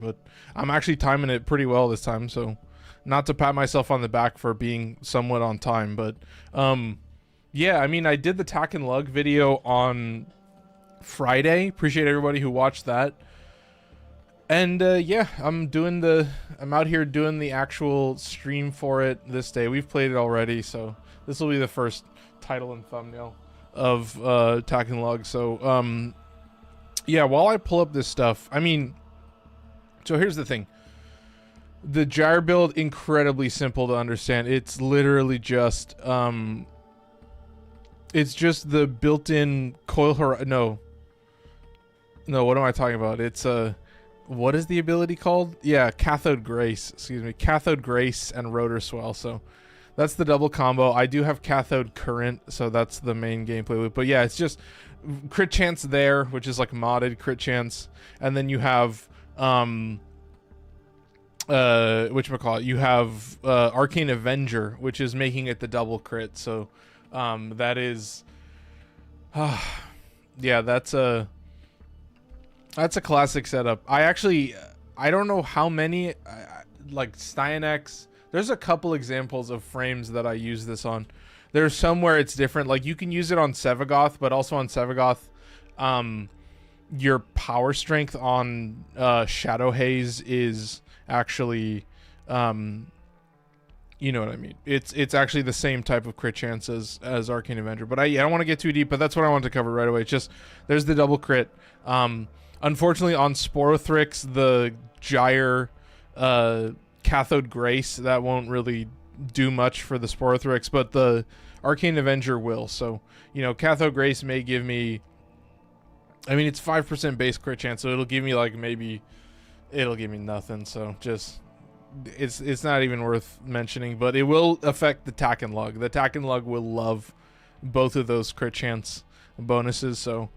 but I'm actually timing it pretty well this time, so not to pat myself on the back for being somewhat on time, but yeah, I mean, I did the tack and lug video on Friday. Appreciate everybody who watched that. And yeah, I'm out here doing the actual stream for it this day. We've played it already, so this will be the first title and thumbnail of tack and lug. So yeah, while I pull up this stuff, I mean, so here's the thing. The Gyre build, incredibly simple to understand. It's literally just it's just the built-in coil no, what am I talking about? It's what is the ability called? Yeah, cathode grace, excuse me. Cathode grace and rotor swell. So that's the double combo. I do have cathode current, so that's the main gameplay loop. But yeah, it's just crit chance there, which is like modded crit chance. And then you have whatchamacallit, you have Arcane Avenger, which is making it the double crit. So that is yeah, that's a classic setup. I don't know how many like Styanex. There's a couple examples of frames that I use this on. There's some where it's different. Like you can use it on Sevagoth, but also on Sevagoth, your power strength on Shadow Haze is actually, you know what I mean. It's actually the same type of crit chance as Arcane Avenger. But I don't want to get too deep. But that's what I wanted to cover right away. It's just there's the double crit. Unfortunately, on Sporothrix, the Gyre cathode grace, that won't really do much for the Sporothrix, but the Arcane Avenger will. So, you know, cathode grace may give me, I mean, it's 5% base crit chance, so it'll give me like maybe, it'll give me nothing. So just, it's not even worth mentioning, but it will affect the tack and lug. The tack and lug will love both of those crit chance bonuses. So,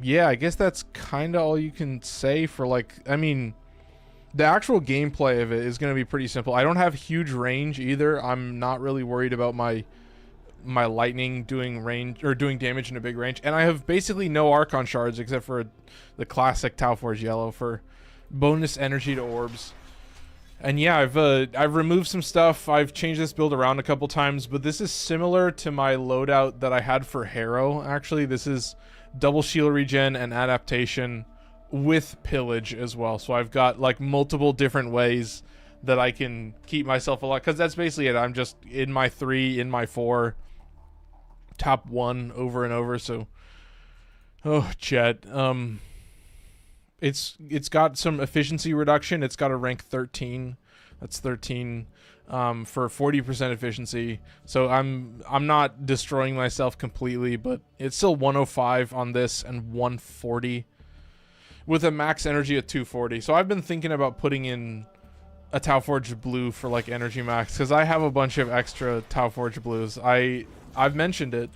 yeah, I guess that's kind of all you can say for like, I mean, the actual gameplay of it is going to be pretty simple. I don't have huge range either. I'm not really worried about my lightning doing range or doing damage in a big range. And I have basically no Archon shards except for the classic Tau Forge Yellow for bonus energy to orbs. And yeah, I've removed some stuff. I've changed this build around a couple times, but this is similar to my loadout that I had for Harrow. Actually, this is double shield regen and adaptation with pillage as well. So I've got like multiple different ways that I can keep myself alive, because that's basically it. I'm just in my 3, in my 4, top 1 over and over. So oh, Chet, it's got some efficiency reduction. It's got a rank 13. That's 13 for 40% efficiency. So I'm not destroying myself completely, but it's still 105 on this and 140 with a max energy at 240. So I've been thinking about putting in a Tau Forge blue for like energy max, because I have a bunch of extra Tau Forge blues. I've mentioned it.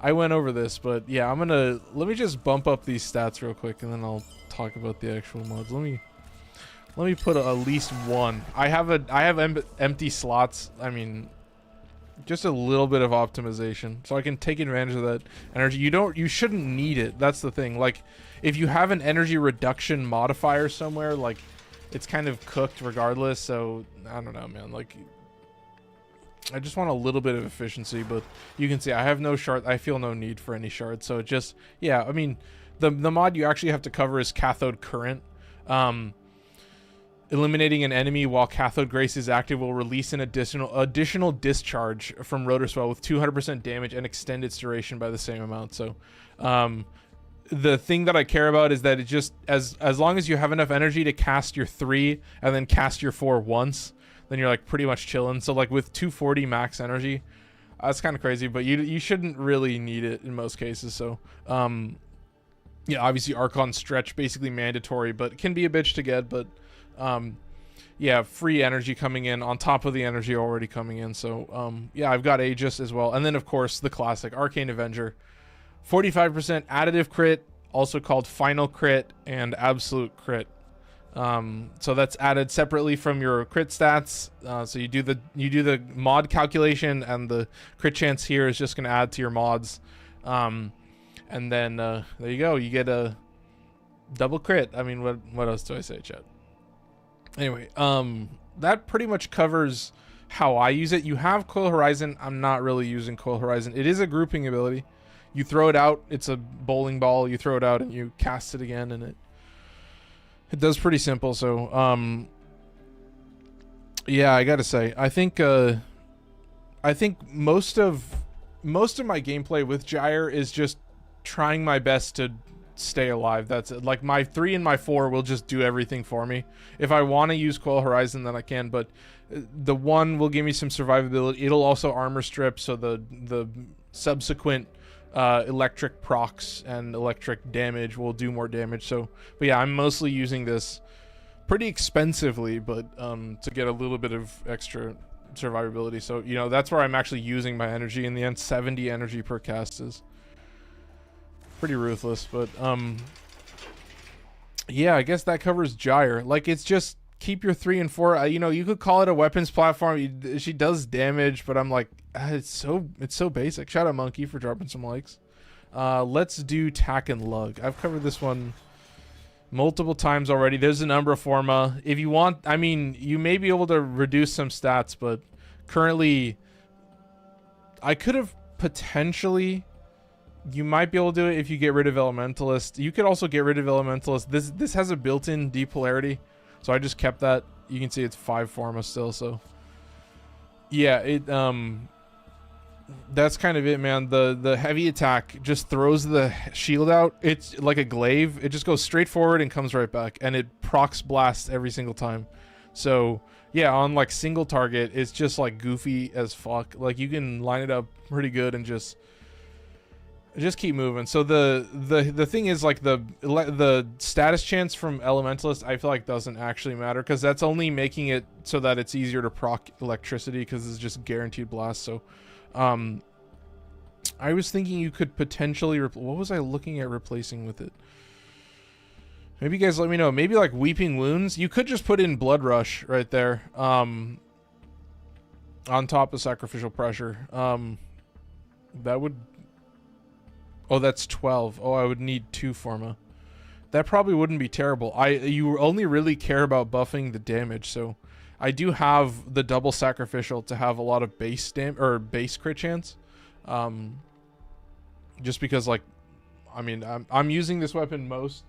I went over this, but yeah, let me just bump up these stats real quick, and then I'll talk about the actual mods. Let me put at least one. I have empty slots. I mean, just a little bit of optimization, so I can take advantage of that energy. You shouldn't need it. That's the thing. Like, if you have an energy reduction modifier somewhere, like, it's kind of cooked regardless. So I don't know, man. Like, I just want a little bit of efficiency, but you can see I have no shard. I feel no need for any shards. So it just, yeah. I mean, the mod you actually have to cover is cathode current. Eliminating an enemy while cathode grace is active will release an additional discharge from rotor swell with 200% damage and extend its duration by the same amount. So the thing that I care about is that it just, as long as you have enough energy to cast your 3 and then cast your 4 once, then you're like pretty much chilling. So like with 240 max energy, that's kind of crazy, but you shouldn't really need it in most cases. So yeah, obviously Archon stretch basically mandatory, but it can be a bitch to get. But yeah, free energy coming in on top of the energy already coming in. So yeah, I've got Aegis as well, and then of course the classic Arcane Avenger, 45% additive crit, also called final crit and absolute crit. So that's added separately from your crit stats. So you do the mod calculation, and the crit chance here is just going to add to your mods. And then there you go. You get Double crit. I mean, what else do I say, chat? Anyway, that pretty much covers how I use it. You have Coil Horizon. I'm not really using Coil Horizon. It is a grouping ability. You throw it out, it's a bowling ball. You throw it out and you cast it again, and it does pretty simple. So, yeah, I gotta say, I think most of my gameplay with Gyre is just trying my best to stay alive. That's it. Like, my 3 and my 4 will just do everything for me. If I want to use Coil Horizon, then I can, but the 1 will give me some survivability. It'll also armor strip, so the subsequent electric procs and electric damage will do more damage. So, but yeah, I'm mostly using this pretty expensively, but to get a little bit of extra survivability. So, you know, that's where I'm actually using my energy in the end. 70 energy per cast is pretty ruthless, but yeah, I guess that covers Gyre. Like, it's just keep your 3 and 4. You know, you could call it a weapons platform. She does damage, but I'm like, it's so basic. Shout out Monkey for dropping some likes. Let's do Tack and Lug. I've covered this one multiple times already. There's a number of forma. If you want, I mean, you may be able to reduce some stats, but currently I could have potentially, you might be able to do it if you get rid of Elementalist. You could also get rid of Elementalist. This has a built-in depolarity, so I just kept that. You can see it's 5 forma still, so yeah, it that's kind of it, man. The heavy attack just throws the shield out. It's like a glaive. It just goes straight forward and comes right back, and it procs blast every single time. So yeah, on like single target, it's just like goofy as fuck. Like, you can line it up pretty good and just keep moving. So the thing is, like, the status chance from Elementalist, I feel like doesn't actually matter, because that's only making it so that it's easier to proc electricity, because it's just guaranteed blast. So I was thinking you could potentially what was I looking at replacing with it? Maybe you guys let me know. Maybe like Weeping Wounds. You could just put in Blood Rush right there, on top of Sacrificial Pressure. That would, oh, that's 12. Oh, I would need 2 forma. That probably wouldn't be terrible. You only really care about buffing the damage, so I do have the double sacrificial to have a lot of base base crit chance. Just because, like, I mean, I'm using this weapon most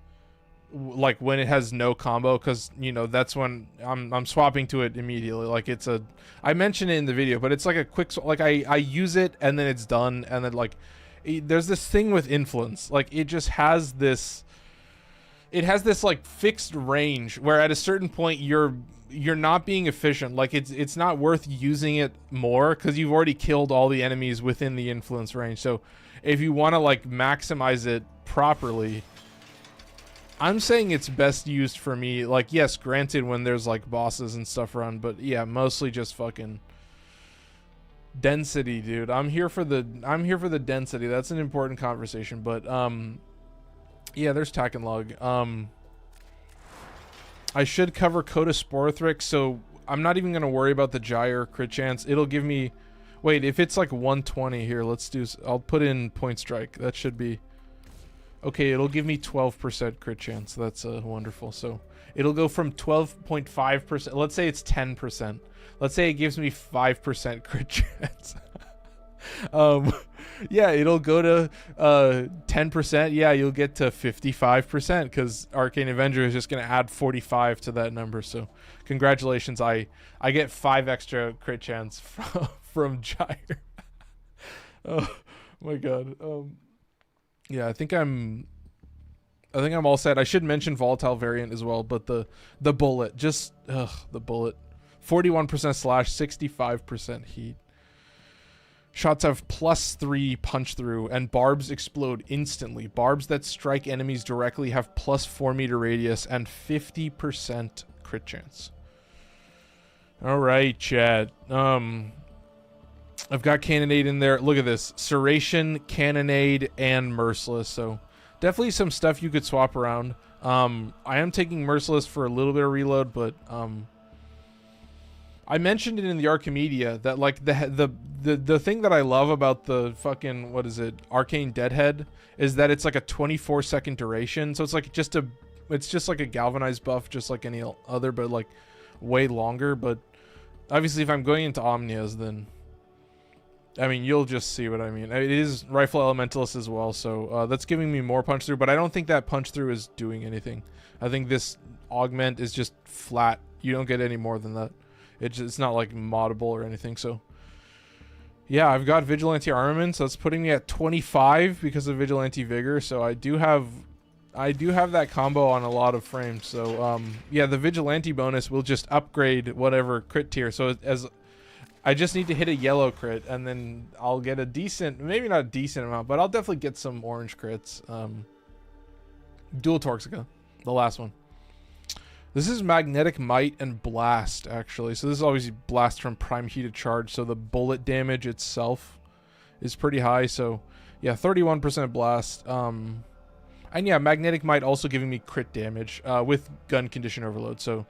like when it has no combo, because, you know, that's when I'm swapping to it immediately. Like, it's a, I mentioned it in the video, but it's like a quick, like, I use it and then it's done, and then, like, there's this thing with influence. Like, it just has this, it has this like fixed range where at a certain point you're not being efficient. Like, it's not worth using it more, because you've already killed all the enemies within the influence range. So if you want to like maximize it properly, I'm saying it's best used for me. Like, yes, granted, when there's like bosses and stuff around, but yeah, mostly just fucking density, dude. I'm here for the density. That's an important conversation. But yeah, there's Tack and Lug. I should cover Coda Sporothrix, so I'm not even gonna worry about the Gyre crit chance. It'll give me, wait, if it's like 120 here, let's do, I'll put in Point Strike. That should be okay. It'll give me 12% crit chance. That's wonderful. So it'll go from 12.5%. Let's say it's 10%. Let's say it gives me 5% crit chance. Yeah, it'll go to 10%. Yeah, you'll get to 55%, because Arcane Avenger is just going to add 45 to that number. So congratulations, I get 5 extra crit chance from Gyre. Oh my god. Yeah, I think I'm all set. I should mention volatile variant as well, but the bullet, just the bullet, 41% slash, 65% heat. Shots have +3 punch through, and barbs explode instantly. Barbs that strike enemies directly have +4 meter radius and 50% crit chance. All right, Chad. I've got Cannonade in there. Look at this: Serration, Cannonade, and Merciless. So definitely some stuff you could swap around. I am taking Merciless for a little bit of reload, but I mentioned it in the Archimedia that, like, the thing that I love about the fucking, what is it, Arcane Deadhead, is that it's like a 24-second duration. So it's like just it's just like a galvanized buff, just like any other, but like way longer. But obviously, if I'm going into Omnias, then I mean, you'll just see what I mean. It is Rifle Elementalist as well, so that's giving me more punch through, but I don't think that punch through is doing anything. I think this augment is just flat. You don't get any more than that. It's not like moddable or anything, so yeah, I've got Vigilante Armament, so that's putting me at 25 because of Vigilante Vigor, so I do have that combo on a lot of frames. So yeah, the Vigilante bonus will just upgrade whatever crit tier. So as I just need to hit a yellow crit, and then I'll get a decent, maybe not a decent amount, but I'll definitely get some orange crits. Dual Torxica, the last one. This is Magnetic Might and Blast, actually. So this is obviously Blast from Prime Heated Charge, so the bullet damage itself is pretty high. So yeah, 31% Blast. And yeah, Magnetic Might also giving me crit damage with Gun Condition Overload. So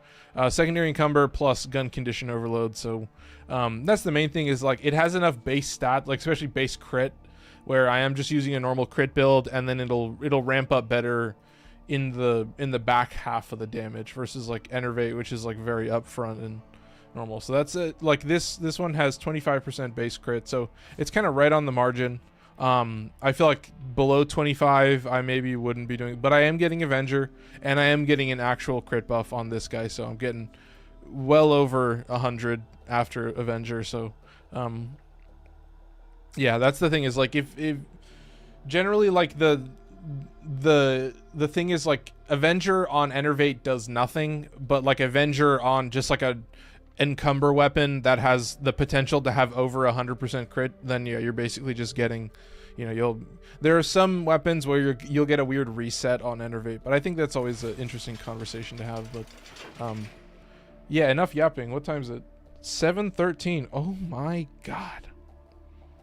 Secondary Encumber plus Gun Condition Overload. So that's the main thing, is like it has enough base stat, like especially base crit, where I am just using a normal crit build, and then it'll ramp up better in the back half of the damage versus like Enervate, which is like very upfront and normal. So that's it. Like this one has 25% base crit, so it's kind of right on the margin. I feel like below 25 I maybe wouldn't be doing, but I am getting Avenger, and I am getting an actual crit buff on this guy, so I'm getting well over 100 after Avenger. So yeah, that's the thing, is like if generally like the thing is like Avenger on Enervate does nothing, but like Avenger on just like a encumber weapon that has the potential to have over 100% crit, then yeah, you're basically just getting, you know, there are some weapons where you'll get a weird reset on Enervate, but I think that's always an interesting conversation to have. But yeah, enough yapping. What time is it? 7:13. Oh my god,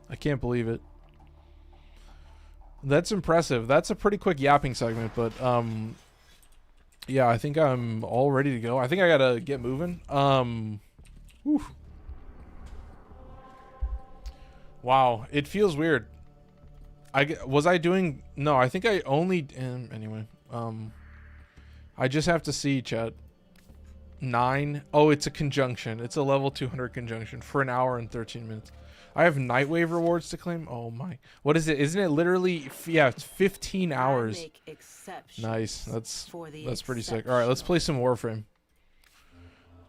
I can't believe it. That's impressive. That's a pretty quick yapping segment, but yeah, I think I'm all ready to go. I think I gotta get moving. Whew. Wow, it feels weird. Was I doing? No, I think I only. Anyway, I just have to see, chat. 9. Oh, it's a conjunction. It's a level 200 conjunction for an hour and 13 minutes. I have Nightwave rewards to claim. Oh my! What is it? Isn't it literally? Yeah, it's 15 hours. Nice. That's pretty sick. All right, let's play some Warframe.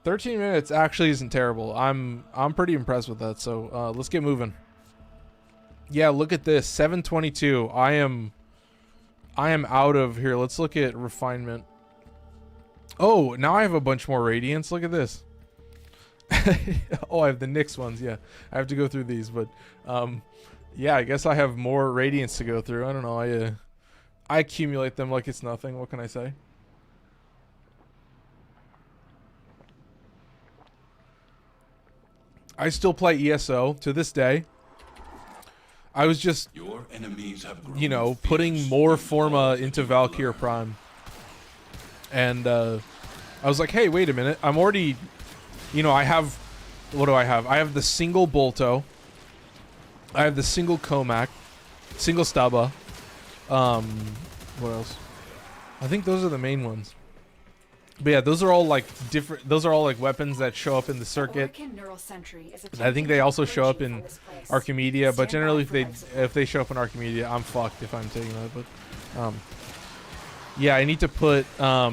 13 minutes actually isn't terrible. I'm pretty impressed with that. So let's get moving. Yeah, look at this. 722. I am out of here. Let's look at refinement. Oh, now I have a bunch more radiance. Look at this. Oh, I have the Nyx ones. Yeah, I have to go through these, but yeah, I guess I have more radiance to go through. I don't know. I accumulate them like it's nothing. What can I say? I still play ESO to this day. I was just, your enemies have grown, you know, putting more Forma into Valkyr Prime, and I was like, hey, wait a minute, I'm already, you know, I have, what do I have? I have the single Bolto, I have the single Comac, single Staba, what else? I think those are the main ones. But yeah, those are all like different, those are all like weapons that show up in the circuit. I think they also show up in Archimedia, but generally if they show up in Archimedia, I'm fucked if I'm taking that. But yeah, I need to put I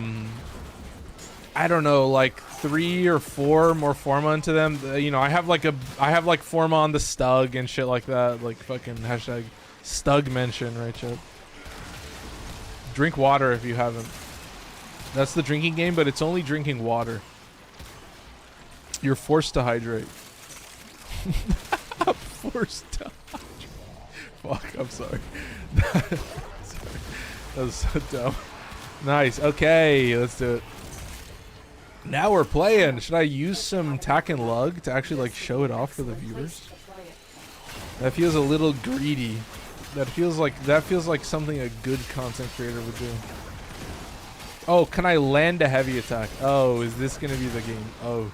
don't know, like 3 or 4 more Forma into them. You know, I have like Forma on the Stug and shit like that, like fucking hashtag Stug mention, right, chat? Drink water if you haven't. That's the drinking game, but it's only drinking water. You're forced to hydrate. Forced to hydrate. Fuck, I'm sorry. That was so dumb. Nice. Okay, let's do it. Now we're playing. Should I use some tack and lug to actually like show it off for the viewers? That feels a little greedy. That feels like something a good content creator would do. Oh, can I land a heavy attack? Oh, is this gonna be the game? Oh,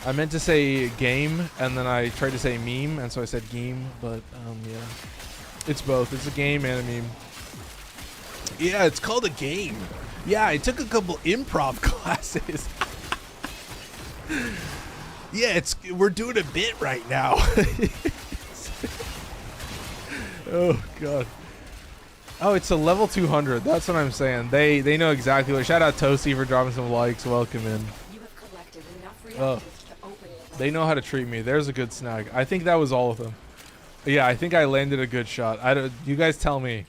I meant to say game, and then I tried to say meme, and so I said game. But yeah, it's both. It's a game and a meme. Yeah, it's called a game. Yeah, I took a couple improv classes. Yeah, we're doing a bit right now. Oh god. Oh, it's a level 200. That's what I'm saying. They know exactly what. Shout out Toasty for dropping some likes. Welcome in. Oh, they know how to treat me. There's a good snag. I think that was all of them. Yeah, I think I landed a good shot. You guys tell me.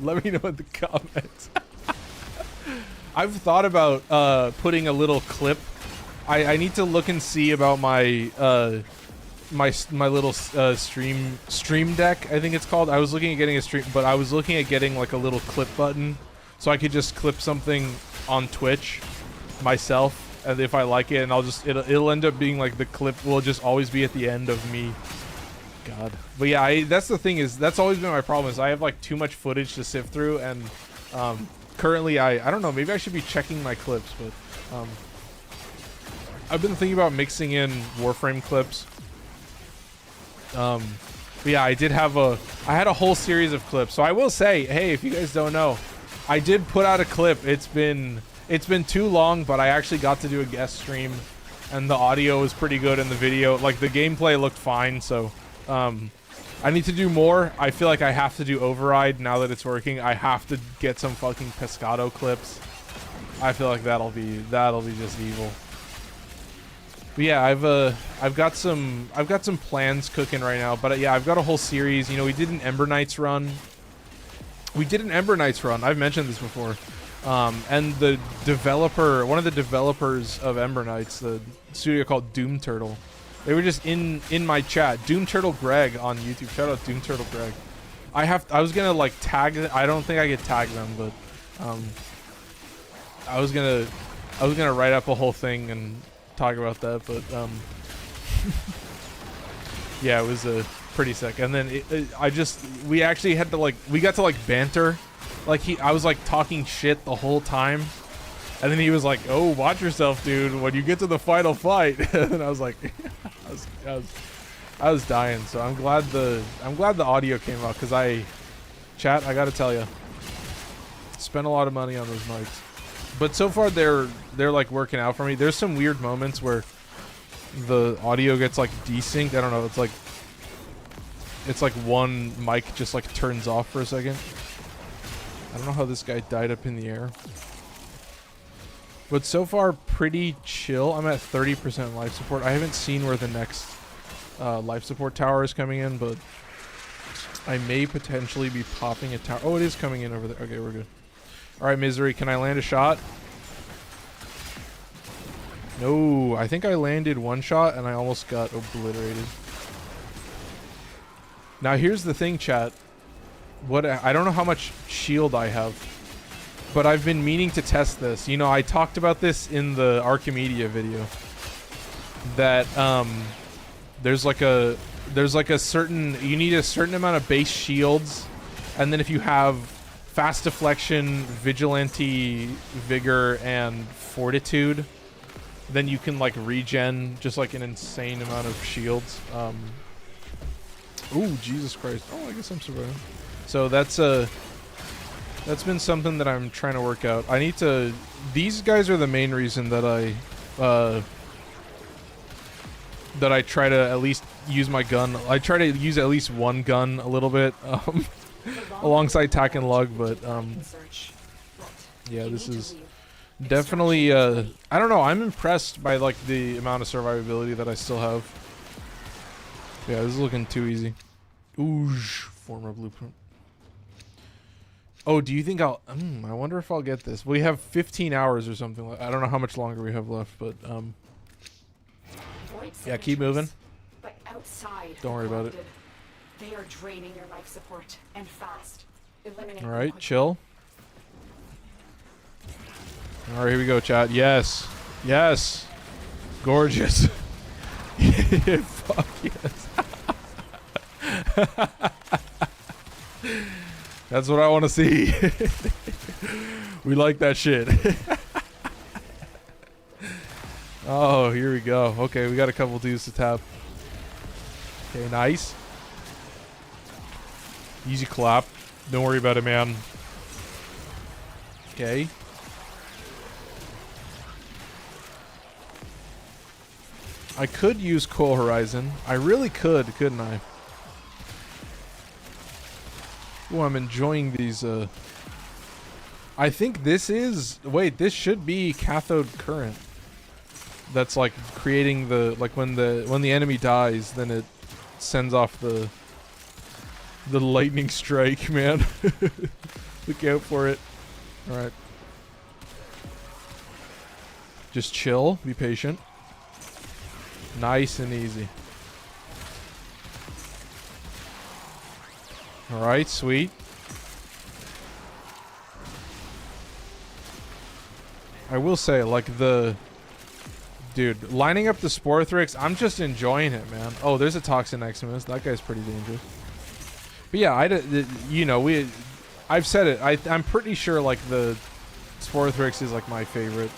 Let me know in the comments. I've thought about putting a little clip. I need to look and see about my my little stream deck, I think it's called. I was looking at getting a stream, but I was looking at getting like a little clip button so I could just clip something on Twitch myself, and if I like it, and it'll end up being like the clip will just always be at the end of me. God. But yeah, that's the thing, is that's always been my problem, is I have like too much footage to sift through, and currently I don't know, maybe I should be checking my clips, but I've been thinking about mixing in Warframe clips. But yeah, I had a whole series of clips. So I will say, hey, if you guys don't know, I did put out a clip. It's been too long, but I actually got to do a guest stream, and the audio was pretty good, and the video, like the gameplay looked fine. So I need to do more. I feel like I have to do Override now that it's working. I have to get some fucking Pescado clips. I feel like that'll be just evil. But yeah, I've got some plans cooking right now. But yeah, I've got a whole series. You know, we did an Ember Knights run. I've mentioned this before. And the developer, one of the developers of Ember Knights, the studio called Doom Turtle, they were just in my chat. Doom Turtle Greg on YouTube. Shout out Doom Turtle Greg. I was gonna like tag. I don't think I could tag them, but I was gonna write up a whole thing and talk about that, but yeah, it was pretty sick. And then we actually had to we got to banter, I was talking shit the whole time, and then he was like, "Oh, watch yourself, dude, when you get to the final fight." And I was like, I was dying. So I'm glad the audio came out, because I gotta tell you, spent a lot of money on those mics. But so far they're working out for me. There's some weird moments where the audio gets desynced. I don't know. It's like one mic just turns off for a second. I don't know how this guy died up in the air. But so far pretty chill. I'm at 30% life support. I haven't seen where the next life support tower is coming in, but I may potentially be popping a tower. Oh, it is coming in over there. Okay, we're good. Alright, Misery, can I land a shot? No, I think I landed one shot and I almost got obliterated. Now here's the thing, chat. I don't know how much shield I have, but I've been meaning to test this. You know, I talked about this in the Archimedia video, that there's a certain, you need a certain amount of base shields, and then if you have fast deflection, vigilante, vigor, and fortitude, then you can regen just an insane amount of shields. Ooh, Jesus Christ. Oh, I guess I'm surviving. So that's been something that I'm trying to work out. These guys are the main reason that I try to at least use my gun. I try to use at least one gun a little bit. Alongside Tack and Lug, but yeah, this is definitely I don't know, I'm impressed by the amount of survivability that I still have. Yeah, this is looking too easy. Oosh, former blueprint. Oh, do you think I wonder if I'll get this. We have 15 hours or something. I don't know how much longer we have left, but yeah, keep moving. But outside, don't worry about it. They are draining your life support, and fast. All right, chill. All right, here we go, chat. Yes, yes, gorgeous. Fuck yes. That's what I want to see. We like that shit. Oh, here we go. Okay, we got a couple dudes to tap. Okay, nice. Easy clap. Don't worry about it, man. Okay. I could use Coal Horizon. I really could, couldn't I? Oh, I'm enjoying these. I think this is... Wait, this should be cathode current. That's like creating the... Like when the enemy dies, then it sends off the lightning strike, man. Look out for it. Alright. Just chill. Be patient. Nice and easy. Alright, sweet. I will say, like, dude, lining up the Sporothrix, I'm just enjoying it, man. Oh, there's a Toxin next to us. That guy's pretty dangerous. But yeah, you know, I've said it. I'm pretty sure, like, the Sporothrix is, like, my favorite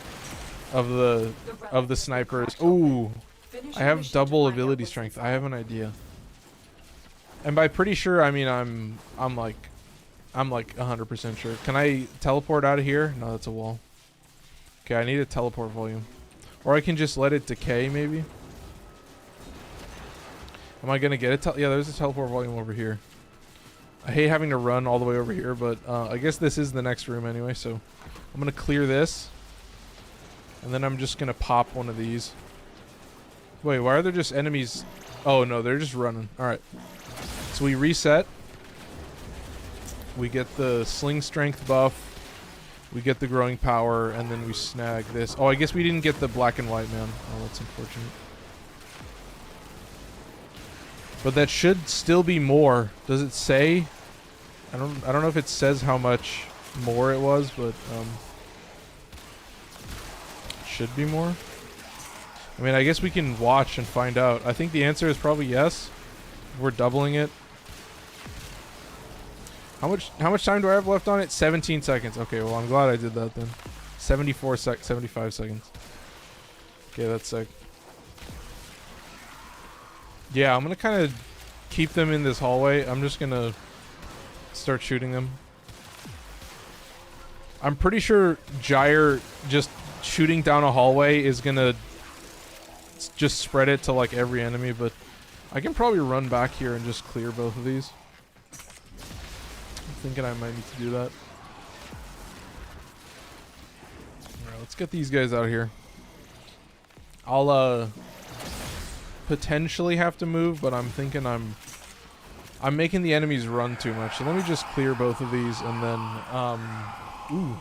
of the snipers. Ooh. I have double ability strength. I have an idea. And by pretty sure, I mean I'm like 100% sure. Can I teleport out of here? No, that's a wall. Okay, I need a teleport volume. Or I can just let it decay, maybe. Am I gonna get it? Yeah, there's a teleport volume over here. I hate having to run all the way over here, but I guess this is the next room anyway, so I'm gonna clear this. And then I'm just gonna pop one of these. Wait, why are there just enemies? Oh no, they're just running. Alright. So we reset. We get the sling strength buff. We get the growing power, and then we snag this. Oh, I guess we didn't get the black and white, man. Oh, that's unfortunate. But that should still be more. Does it say? I don't know if it says how much more it was, but it should be more. I mean, I guess we can watch and find out. I think the answer is probably yes. We're doubling it. How much time do I have left on it? 17 seconds. Okay, well, I'm glad I did that then. 75 seconds. Okay, that's sick. Yeah, I'm gonna kind of keep them in this hallway. I'm just gonna start shooting them. I'm pretty sure Gyre just shooting down a hallway is gonna just spread it to like every enemy, but I can probably run back here and just clear both of these. I'm thinking I might need to do that. Alright, let's get these guys out of here. I'll potentially have to move, but I'm thinking I'm making the enemies run too much. So let me just clear both of these and then ooh,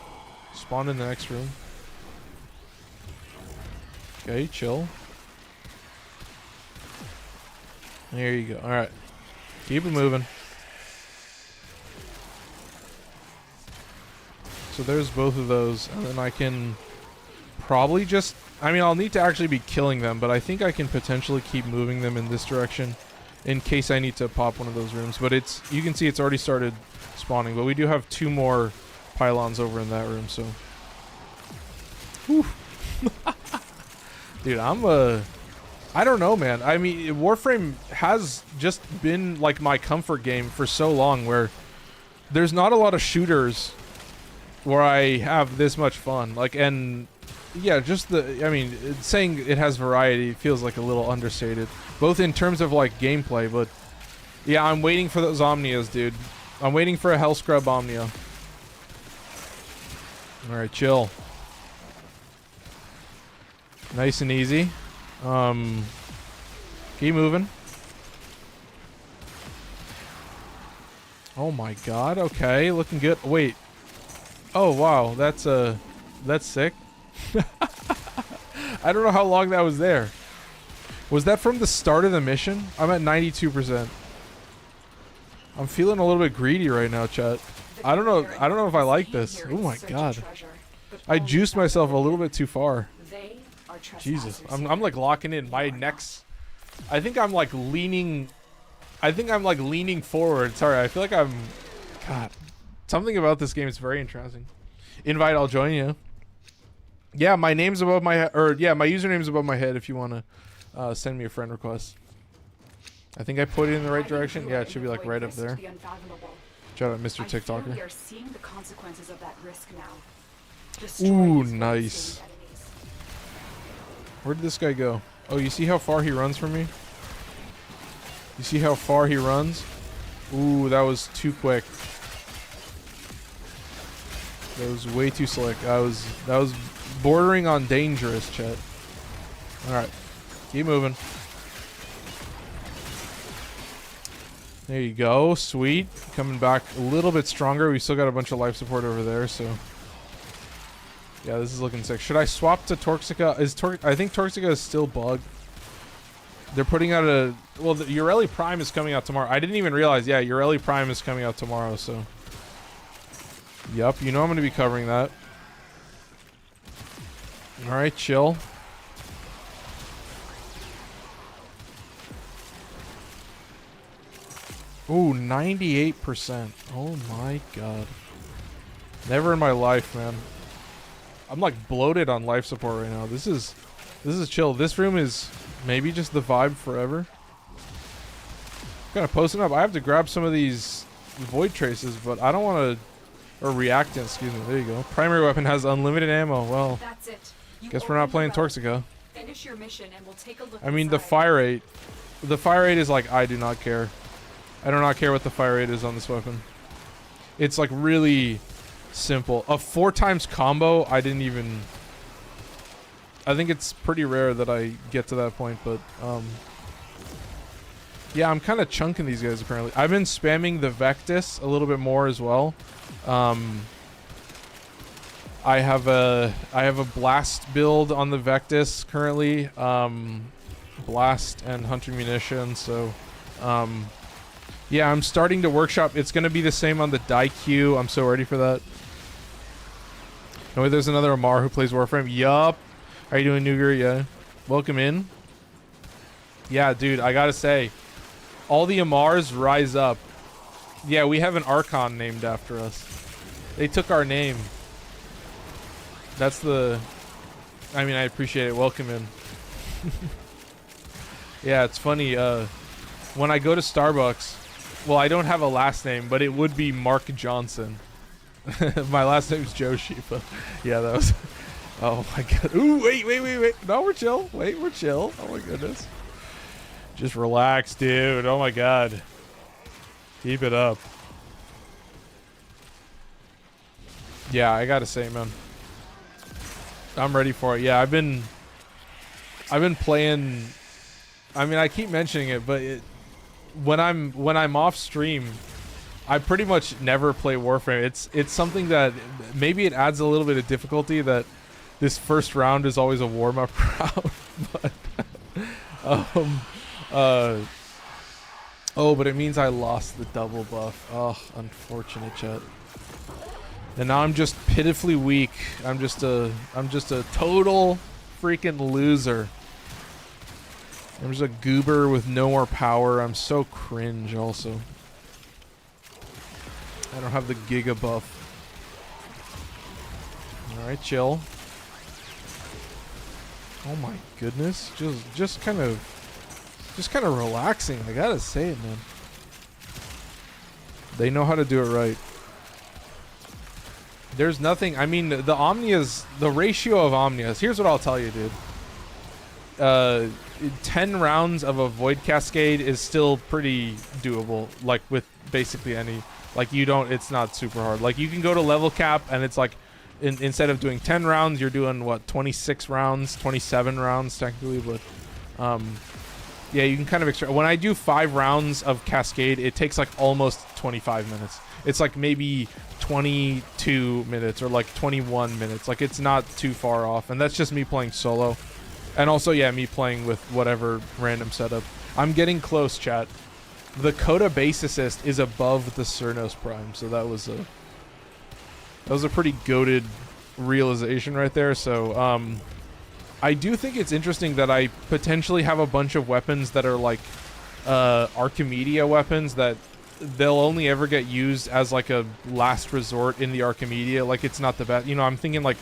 spawn in the next room. Okay, chill. There you go. Alright. Keep it moving. So there's both of those. And then I can probably just... I mean, I'll need to actually be killing them, but I think I can potentially keep moving them in this direction in case I need to pop one of those rooms. But it's... You can see it's already started spawning, but we do have 2 more pylons over in that room, so... Whew. Dude, I don't know, man. I mean, Warframe has just been like my comfort game for so long, where there's not a lot of shooters where I have this much fun. Like, and yeah, just I mean, saying it has variety feels like a little understated, both in terms of like gameplay, but yeah, I'm waiting for those Omnias, dude. I'm waiting for a Hell Scrub Omnia. Alright, chill. Nice and easy. Keep moving. Oh my god, okay, looking good. Wait. Oh wow, that's sick. I don't know how long that was there. Was that from the start of the mission? I'm at 92%. I'm feeling a little bit greedy right now, chat. I don't know if I like this. Oh my god. I juiced myself a little bit too far. Jesus, I'm like locking in. My neck's... I think I'm like leaning forward. Sorry, I feel like I'm... God. Something about this game is very interesting. Invite, I'll join you. Yeah, my name's above my head. Or, yeah, my username's above my head if you want to send me a friend request. I think I put it in the right direction. Yeah, it should be like right up there. Shout out Mr. TikToker. We are seeing the consequences of that risk now. Destroy Ooh, these nice. devastating enemies. Where did this guy go? Oh, you see how far he runs from me? You see how far he runs? Ooh, that was too quick. That was way too slick. That was bordering on dangerous, chat. Alright. Keep moving. There you go. Sweet. Coming back a little bit stronger. We still got a bunch of life support over there, so... Yeah, this is looking sick. Should I swap to Torxica? I think Torxica is still bugged. They're putting out a... Well, the Ureli Prime is coming out tomorrow. I didn't even realize. Yeah, Ureli Prime is coming out tomorrow, so... Yep, you know I'm going to be covering that. Alright, chill. Ooh, 98%. Oh my god. Never in my life, man. I'm like bloated on life support right now. This is chill. This room is maybe just the vibe forever. Kind of posting up. I have to grab some of these void traces, but I don't want to... Or reactant, excuse me. There you go. Primary weapon has unlimited ammo. Well, That's it. guess we're not playing Torxica. Finish your mission and we'll take a look I mean, the inside. fire rate. The fire rate is like, I do not care. I do not care what the fire rate is on this weapon. It's like really simple. A 4 times combo, I didn't even... I think it's pretty rare that I get to that point, but... Yeah, I'm kind of chunking these guys apparently. I've been spamming the Vectis a little bit more as well. I have a blast build on the Vectis currently. Blast and hunter munition, so yeah, I'm starting to workshop. It's gonna be the same on the Daikyu. I'm so ready for that. Oh, there's another Amar who plays Warframe. Yup. How you doing, Nuger? Yeah. Welcome in. Yeah, dude, I gotta say, all the Amars rise up. Yeah, we have an Archon named after us. They took our name. That's the... I mean, I appreciate it. Welcome in. Yeah, it's funny. When I go to Starbucks, well, I don't have a last name, but it would be Mark Johnson. My last name is Joshi, but yeah, that was... Oh my god. Ooh, wait. No, we're chill. Wait, we're chill. Oh my goodness. Just relax, dude. Oh my god. Keep it up. Yeah, I gotta say, man, I'm ready for it. Yeah, I've been playing. I mean, I keep mentioning it, but when I'm off stream, I pretty much never play Warframe. It's something that maybe it adds a little bit of difficulty that this first round is always a warm-up round, but oh, but it means I lost the double buff. Oh, unfortunate, chat. And now I'm just pitifully weak. I'm just a total freaking loser. I'm just a goober with no more power. I'm so cringe also. I don't have the Giga buff. Alright, chill. Oh my goodness. Just kind of relaxing. I gotta say it, man. They know how to do it right. There's nothing. I mean, the Omnias, the ratio of Omnias. Here's what I'll tell you, dude. 10 rounds of a Void Cascade is still pretty doable. Like with basically any. Like you don't. It's not super hard. Like you can go to level cap, and it's like, instead of doing 10 rounds, you're doing what, 26 rounds, 27 rounds technically. But yeah, you can kind of extract. When I do 5 rounds of Cascade, it takes like almost 25 minutes. It's like maybe 22 minutes or like 21 minutes. Like it's not too far off. And that's just me playing solo. And also, yeah, me playing with whatever random setup. I'm getting close, chat. The Coda base assist is above the Cernos Prime. So that was a pretty goated realization right there. So I do think it's interesting that I potentially have a bunch of weapons that are like Archimedia weapons that they'll only ever get used as like a last resort in the Archimedia. Like it's not the best. You know, I'm thinking like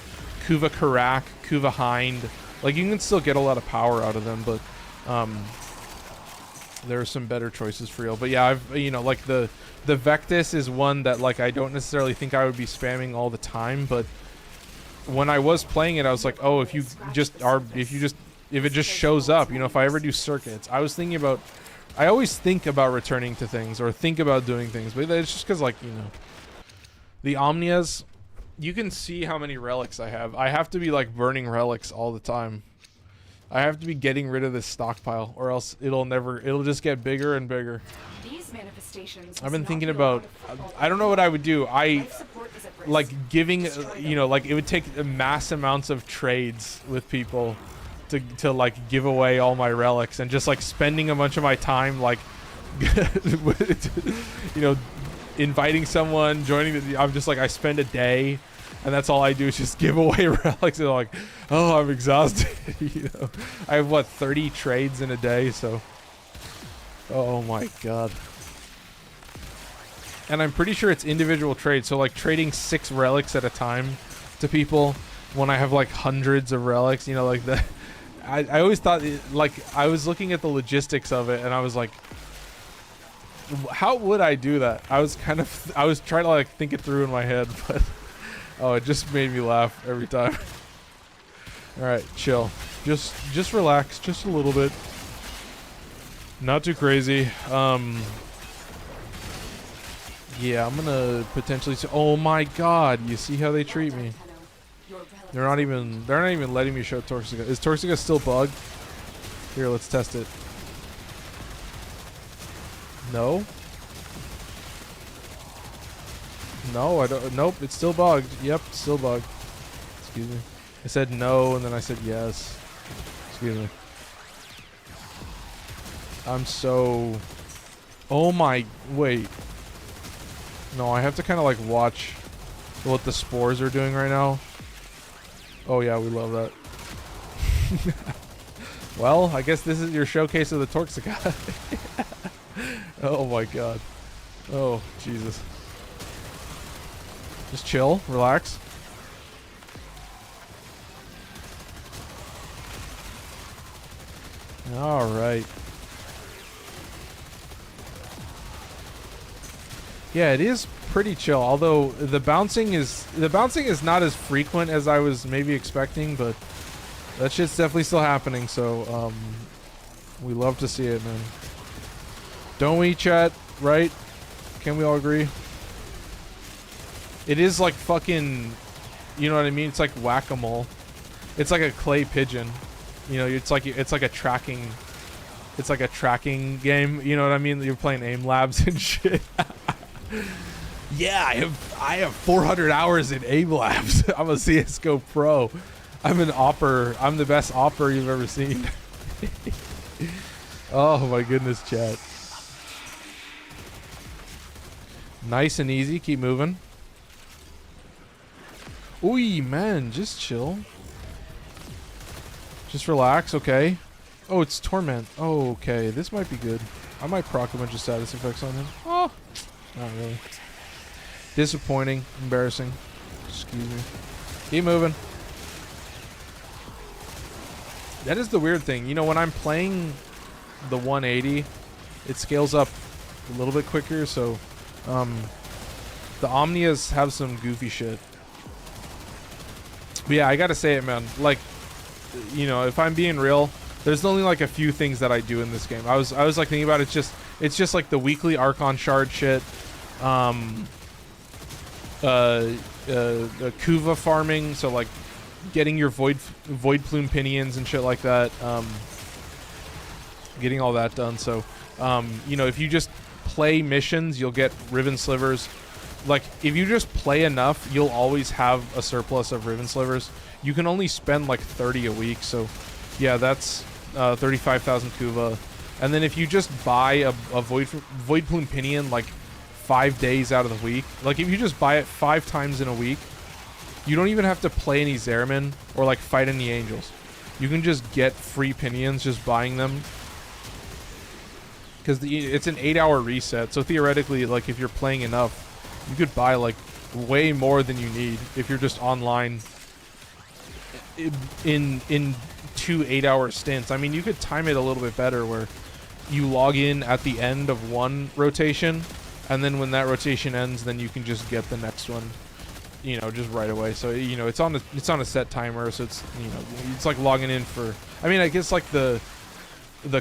Kuva Karak, Kuva Hind. Like you can still get a lot of power out of them, but there are some better choices for real. But yeah, I've, you know, like the Vectis is one that like I don't necessarily think I would be spamming all the time, but when I was playing it, I was like, oh, if it just shows up, you know, if I ever do circuits, I was thinking about, I always think about returning to things or think about doing things, but it's just because, like, you know, the Omnias, you can see how many relics I have. I have to be like burning relics all the time. I have to be getting rid of this stockpile, or else it'll just get bigger and bigger. These manifestations I've been thinking about, I don't know what I would do. Like giving, you know, like it would take mass amounts of trades with people to like give away all my relics, and just like spending a bunch of my time like, you know, inviting someone, joining the, I'm just like, I spend a day and that's all I do is just give away relics. And they're like, oh, I'm exhausted. You know, I have what, 30 trades in a day, so oh my god. And I'm pretty sure it's individual trades, so like trading 6 relics at a time to people when I have like hundreds of relics, you know, like that. I always thought, like, I was looking at the logistics of it and I was like, how would I do that? I was trying to like think it through in my head, but oh, it just made me laugh every time. All right, chill. Just relax, just a little bit. Not too crazy. Yeah, I'm gonna potentially. Oh my god! You see how they treat me? They're not even letting me show Torxica. Is Torxica still bugged? Here, let's test it. No. No, I don't. Nope, it's still bugged. Yep, still bugged. Excuse me. I said no, and then I said yes. Excuse me. I'm so. Oh my. Wait. No, I have to kind of like watch what the spores are doing right now. Oh yeah, we love that. Well, I guess this is your showcase of the Torxica. Oh my god. Oh, Jesus. Just chill, relax. All right. Yeah, it is pretty chill. Although the bouncing is not as frequent as I was maybe expecting, but that shit's definitely still happening. So we love to see it, man. Don't we, chat? Right? Can we all agree? It is like fucking, you know what I mean? It's like whack-a-mole. It's like a clay pigeon. You know, it's like a tracking. It's like a tracking game. You know what I mean? You're playing aim labs and shit. Yeah, I have 400 hours in aim labs. I'm a CS:GO pro. I'm an opper. I'm the best opper you've ever seen. Oh my goodness, chat. Nice and easy. Keep moving. Ooh, man, just chill. Just relax, okay. Oh, it's Torment. Oh, okay. This might be good. I might proc a bunch of status effects on him. Oh, not really. Disappointing. Embarrassing. Excuse me. Keep moving. That is the weird thing. You know, when I'm playing the 180, it scales up a little bit quicker, so the Omnias have some goofy shit. But yeah, I gotta say it, man. Like, you know, if I'm being real, there's only like a few things that I do in this game. I was like thinking about it, it's just like the weekly Archon shard shit, Kuva farming, so like getting your void plume pinions and shit like that, getting all that done. So you know, if you just play missions, you'll get Riven Slivers. Like, if you just play enough, you'll always have a surplus of Riven Slivers. You can only spend like 30 a week, so yeah, that's 35,000 Kuva. And then if you just buy a void plume pinion like 5 days out of the week, like if you just buy it 5 times in a week, you don't even have to play any Zeramin or like fight any angels. You can just get free pinions just buying them, because it's an 8-hour reset. So theoretically, like if you're playing enough, you could buy like way more than you need if you're just online in 2 8-hour stints. I mean, you could time it a little bit better where you log in at the end of one rotation, and then when that rotation ends, then you can just get the next one. you know, just right away. So you know, it's on a set timer, so it's, you know, it's like logging in for. I mean, I guess like the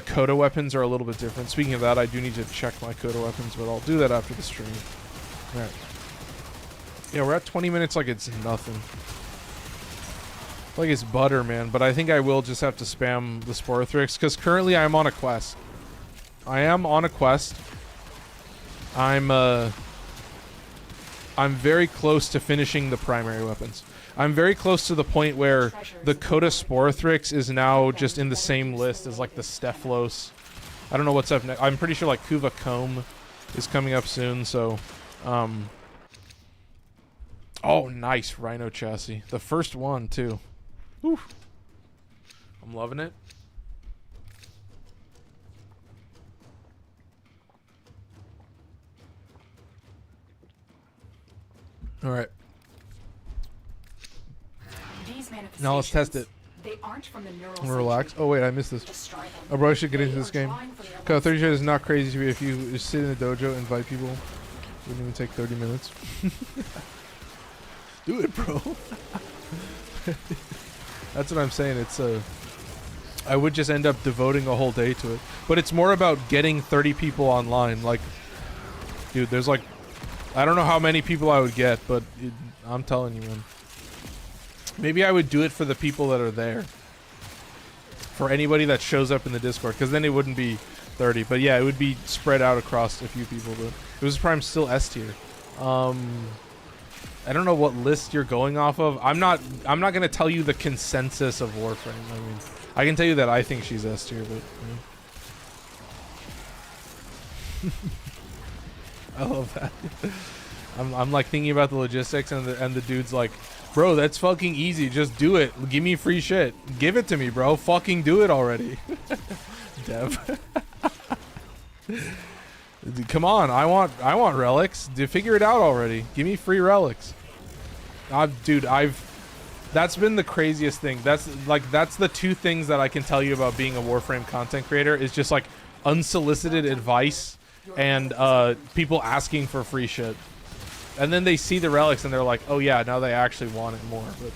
Coda weapons are a little bit different. Speaking of that, I do need to check my Coda weapons, but I'll do that after the stream. All right. Yeah, we're at 20 minutes like it's nothing. Like it's butter, man. But I think I will just have to spam the Sporothrix because currently I'm on a quest. I am on a quest. I'm very close to finishing the primary weapons. I'm very close to the point where the Coda Sporothrix is now just in the same list as like the Stephalos. I don't know what's up next. I'm pretty sure like Kuva Comb is coming up soon, so oh, nice Rhino chassis. The first one too. Whew. I'm loving it. All right. Now let's test it. They aren't from the neural Relax. Oh wait, I missed this. I probably should get into this game. Code 30 is not crazy to me. If you just sit in a dojo and invite people, it wouldn't even take 30 minutes. Do it, bro. That's what I'm saying. It's I would just end up devoting a whole day to it. But it's more about getting 30 people online. Like, dude, there's like, I don't know how many people I would get, but I'm telling you, man. Maybe I would do it for the people that are there. For anybody that shows up in the Discord, because then it wouldn't be 30. But yeah, it would be spread out across a few people. But it was Prime still S tier. I don't know what list you're going off of. I'm not gonna tell you the consensus of Warframe. I mean, I can tell you that I think she's S tier, but I love that. I'm like thinking about the logistics, and the dude's like, bro, that's fucking easy. Just do it. Give me free shit. Give it to me, bro. Fucking do it already. Dev. Come on, I want relics. Figure it out already. Give me free relics. Dude, that's been the craziest thing. That's the two things that I can tell you about being a Warframe content creator is just like unsolicited advice and people asking for free shit. And then they see the relics and they're like, oh yeah, now they actually want it more. But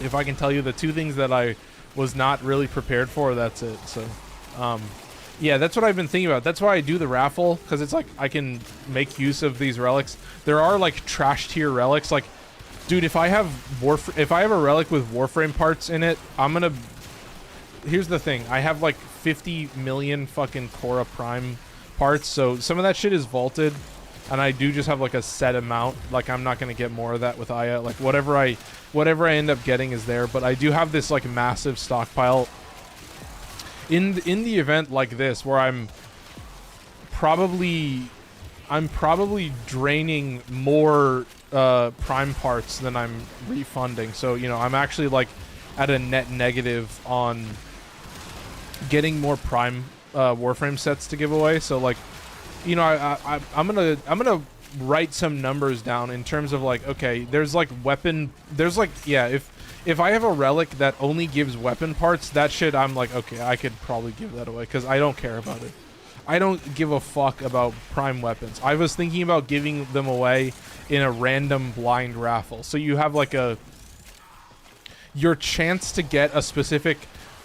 if I can tell you the two things that I was not really prepared for, that's it. So, yeah, that's what I've been thinking about. That's why I do the raffle, because it's like I can make use of these relics. There are like trash tier relics. Like, dude, if I have a relic with Warframe parts in it, I'm gonna. Here's the thing: I have like 50 million fucking Cora Prime parts, so some of that shit is vaulted, and I do just have like a set amount. Like, I'm not gonna get more of that with Aya. Like, whatever I end up getting is there, but I do have this like massive stockpile. In the event like this, where I'm probably draining more prime parts than I'm refunding. So, you know, I'm actually like at a net negative on getting more prime Warframe sets to give away. So, like, you know, I'm gonna write some numbers down in terms of like, okay, there's like weapon, there's like, yeah, if I have a relic that only gives weapon parts, that shit, I'm like, okay, I could probably give that away because I don't care about it. I don't give a fuck about prime weapons. I was thinking about giving them away in a random blind raffle. So you have like your chance to get a specific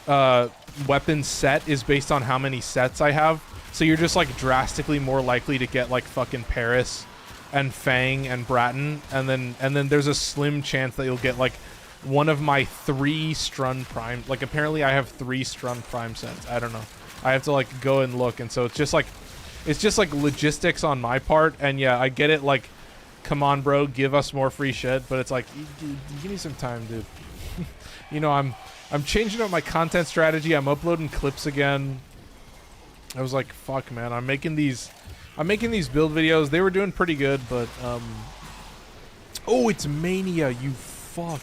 weapon set is based on how many sets I have. So you're just like drastically more likely to get like fucking Paris and Fang and Bratton, and then there's a slim chance that you'll get like one of my 3 Strun Prime. Like, apparently I have 3 Strun Prime sets. I don't know. I have to like go and look, and so it's just like logistics on my part. And yeah, I get it. Like, come on, bro, give us more free shit. But it's like, give me some time, dude. You know, I'm changing up my content strategy. I'm uploading clips again. I was like, fuck, man. I'm making these build videos. They were doing pretty good, but oh, it's Mania. You fuck.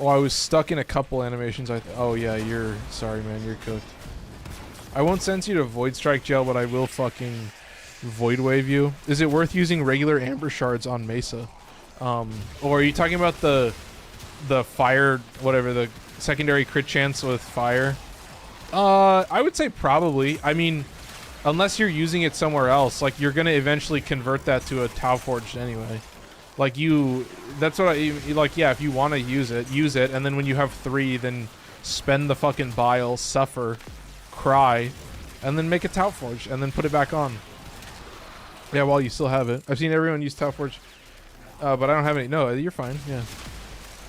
Oh, I was stuck in a couple animations. Oh yeah, you're sorry, man. You're cooked. I won't send you to Void Strike Gel, but I will fucking Void Wave you. Is it worth using regular Amber Shards on Mesa? Or are you talking about the fire, whatever, the secondary crit chance with fire? I would say probably. I mean, unless you're using it somewhere else, like, you're gonna eventually convert that to a Tau Forged anyway. Like that's what like, yeah, if you want to use it, and then when you have 3, then spend the fucking bile, suffer, cry, and then make a Tau Forge, and then put it back on. Yeah, while you still have it. I've seen everyone use Tau Forge, but I don't have any. No, you're fine. Yeah.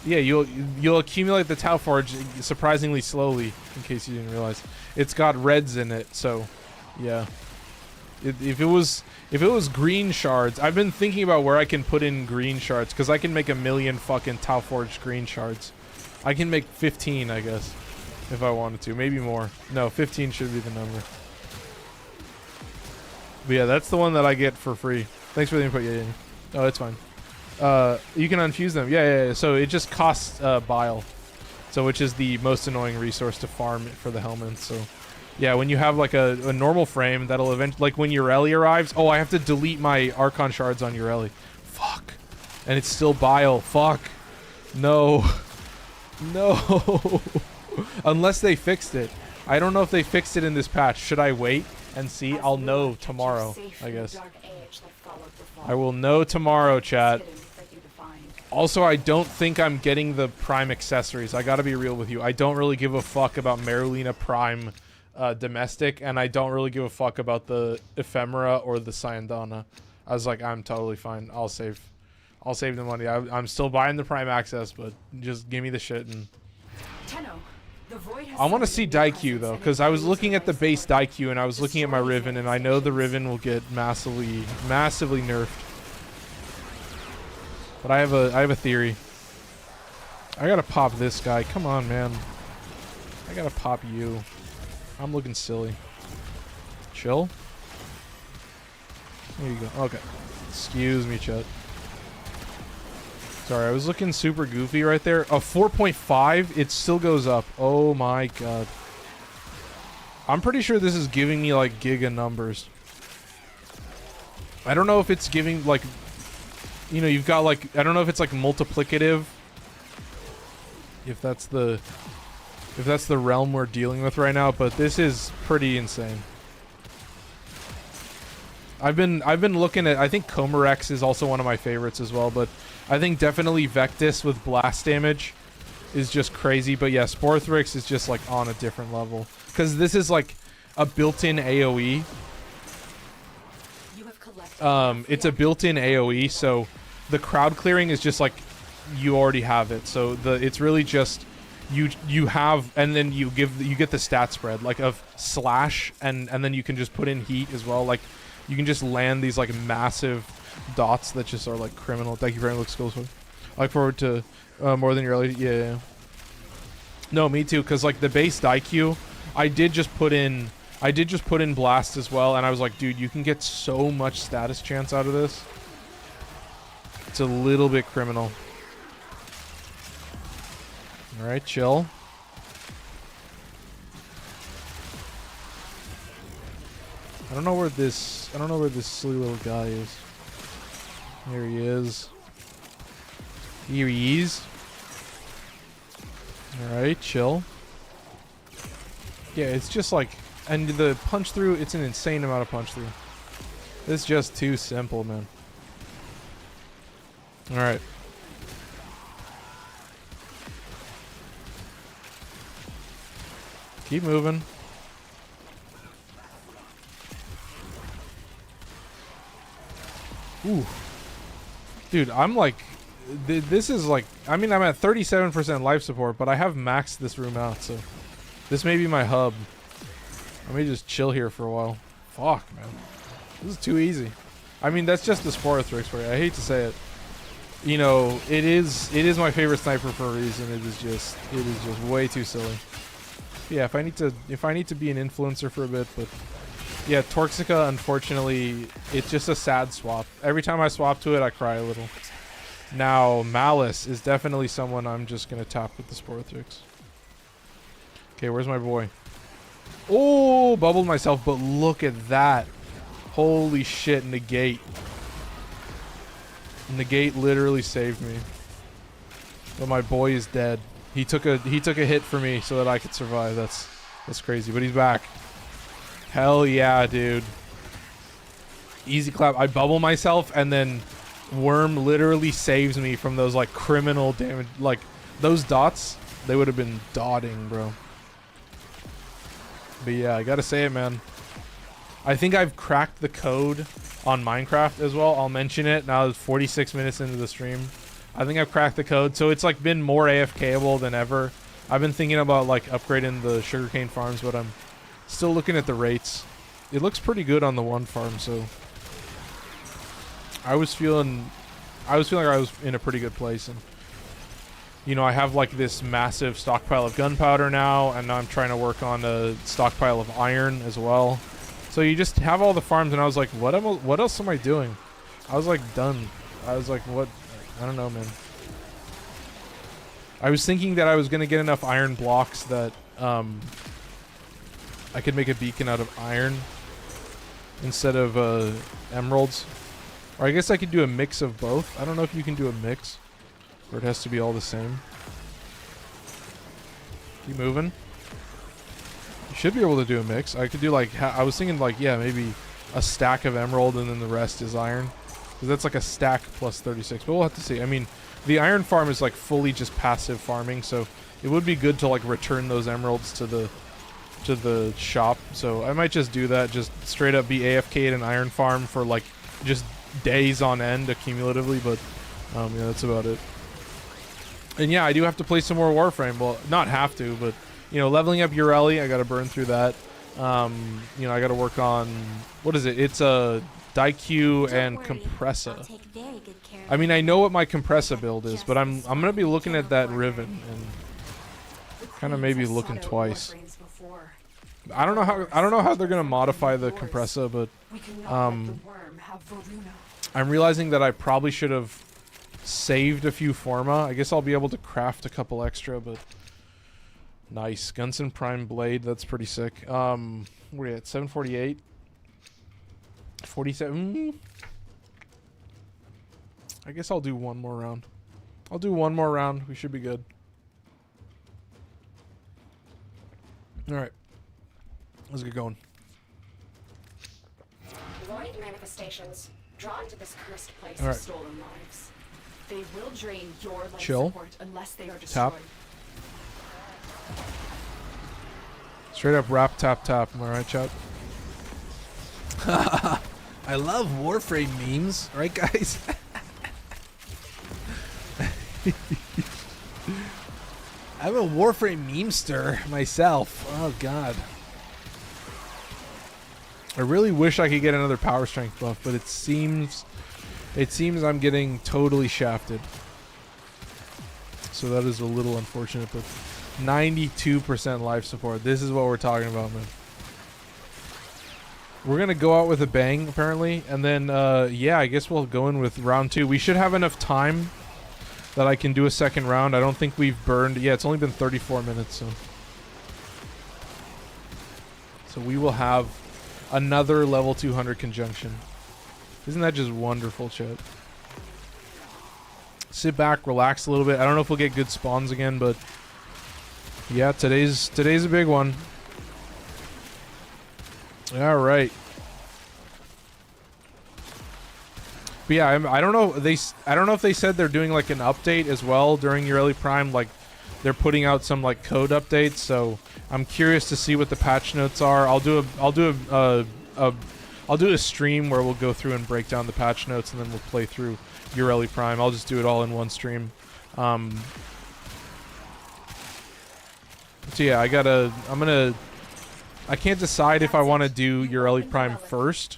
Yeah, you'll accumulate the Tau Forge surprisingly slowly, in case you didn't realize. It's got reds in it, so yeah. If it was green shards, I've been thinking about where I can put in green shards, because I can make 1,000,000 fucking Tau Forge green shards. I can make 15, I guess, if I wanted to. Maybe more. No, 15 should be the number. But yeah, that's the one that I get for free. Thanks for the input. Yeah. Oh, it's fine. You can unfuse them. Yeah. So it just costs bile, so which is the most annoying resource to farm for the helmet. So yeah, when you have like a normal frame, that'll eventually, like when Ureli arrives. Oh, I have to delete my Archon shards on Ureli. Fuck. And it's still bile. Fuck. No. No. Unless they fixed it. I don't know if they fixed it in this patch. Should I wait and see? I'll know tomorrow, I guess. I will know tomorrow, chat. Also, I don't think I'm getting the Prime accessories. I gotta be real with you. I don't really give a fuck about Marulina Prime domestic, and I don't really give a fuck about the Ephemera or the Syandana. I was like, I'm totally fine. I'll save the money. I'm still buying the Prime access, but just give me the shit. And I want to see Daikyu though, because I was looking at the base Daikyu and I was looking at my Riven, and I know the Riven will get massively nerfed. But I have a theory. I gotta pop this guy. Come on, man. I gotta pop you. I'm looking silly. Chill. There you go. Okay. Excuse me, chat. Sorry, I was looking super goofy right there. A 4.5, it still goes up. Oh my god. I'm pretty sure this is giving me like giga numbers. I don't know if it's giving like, you know, you've got like, I don't know if it's like multiplicative. If that's the realm we're dealing with right now, but this is pretty insane. I've been looking at, I think Comarex is also one of my favorites as well, but I think definitely Vectis with blast damage is just crazy. But yeah, Sporothrix is just like on a different level, because this is like a built-in AoE. It's a built-in AoE, so the crowd clearing is just like you already have it. So it's really just you have, and then you get the stat spread like of slash, and then you can just put in heat as well. Like you can just land these like massive dots that just are like criminal. Thank you very much, Skills. I look forward to more than your early. Yeah. No, me too. Cause like the base Daikyu, I did just put in blast as well, and I was like, dude, you can get so much status chance out of this. It's a little bit criminal. All right, chill. I don't know where this silly little guy is. There he is. Here he is. Alright, chill. Yeah, it's just like, and the punch through, it's an insane amount of punch through. It's just too simple, man. Alright. Keep moving. Ooh. Dude, I'm like, this is like, I mean, I'm at 37% life support, but I have maxed this room out, so this may be my hub. Let me just chill here for a while. Fuck, man. This is too easy. I mean, that's just the Sporothrix for you. I hate to say it. You know, it is my favorite sniper for a reason. It is just way too silly. Yeah, if I need to be an influencer for a bit, but yeah, Torxica, unfortunately, it's just a sad swap. Every time I swap to it, I cry a little. Now, Malice is definitely someone I'm just going to tap with the Sporothrix. Okay, where's my boy? Oh, bubbled myself, but look at that. Holy shit, Negate. Negate literally saved me. But my boy is dead. He took a hit for me so that I could survive. That's crazy, but he's back. Hell yeah, dude. Easy clap. I bubble myself, and then Worm literally saves me from those like criminal damage. Like those dots, they would have been dotting, bro. But yeah, I gotta say it, man. I think I've cracked the code on Minecraft as well. I'll mention it now. It's 46 minutes into the stream. I think I've cracked the code, so it's like been more AFKable than ever. I've been thinking about like upgrading the sugarcane farms, but I'm still looking at the rates. It looks pretty good on the one farm, so I was feeling like I was in a pretty good place. And you know, I have like this massive stockpile of gunpowder now, and now I'm trying to work on a stockpile of iron as well. So you just have all the farms, and I was like, what else am I doing? I was like done. I was like, what? I don't know, man. I was thinking that I was gonna get enough iron blocks that I could make a beacon out of iron instead of emeralds. Or I guess I could do a mix of both. I don't know if you can do a mix, or it has to be all the same. Keep moving. You should be able to do a mix. I could do like, I was thinking like, yeah, maybe a stack of emerald and then the rest is iron. Because that's like a stack plus 36, but we'll have to see. I mean, the iron farm is like fully just passive farming, so it would be good to like return those emeralds to the shop. So I might just do that, just straight up be AFK at an iron farm for like just days on end accumulatively, but yeah, that's about it. And yeah, I do have to play some more Warframe. Well, not have to, but you know, leveling up Ureli, I gotta burn through that. You know, I gotta work on, what is it? It's a Daiku and Compressa. I mean, I know what my Compressa build is, but I'm gonna be looking at that Riven and kind of maybe looking twice. I don't know how they're gonna modify the Compressa, but I'm realizing that I probably should have saved a few Forma. I guess I'll be able to craft a couple extra, but nice. Gunson Prime Blade, that's pretty sick. Where are you at? 748? 47? I guess I'll do one more round. I'll do one more round. We should be good. Alright. Let's get going. Void manifestations drawn to this cursed place All right. have stolen lives. They will drain your life Chill. support unless they are destroyed. Tap. Straight up rap, tap, tap. Am I right, chat? I love Warframe memes, right, guys? I'm a Warframe memester myself. Oh, God. I really wish I could get another power strength buff, but it seems I'm getting totally shafted. So that is a little unfortunate, but 92% life support. This is what we're talking about, man. We're going to go out with a bang, apparently. And then, yeah, I guess we'll go in with round 2. We should have enough time that I can do a second round. I don't think we've burned. Yeah, it's only been 34 minutes, so we will have another level 200 conjunction. Isn't that just wonderful, chat? Sit back, relax a little bit. I don't know if we'll get good spawns again, but yeah, today's a big one. All right. But yeah, I don't know. I don't know if they said they're doing like an update as well during Ureli Prime. Like they're putting out some like code updates. So I'm curious to see what the patch notes are. I'll do a stream where we'll go through and break down the patch notes, and then we'll play through Ureli Prime. I'll just do it all in one stream. So yeah, I can't decide if I want to do Ureli Prime first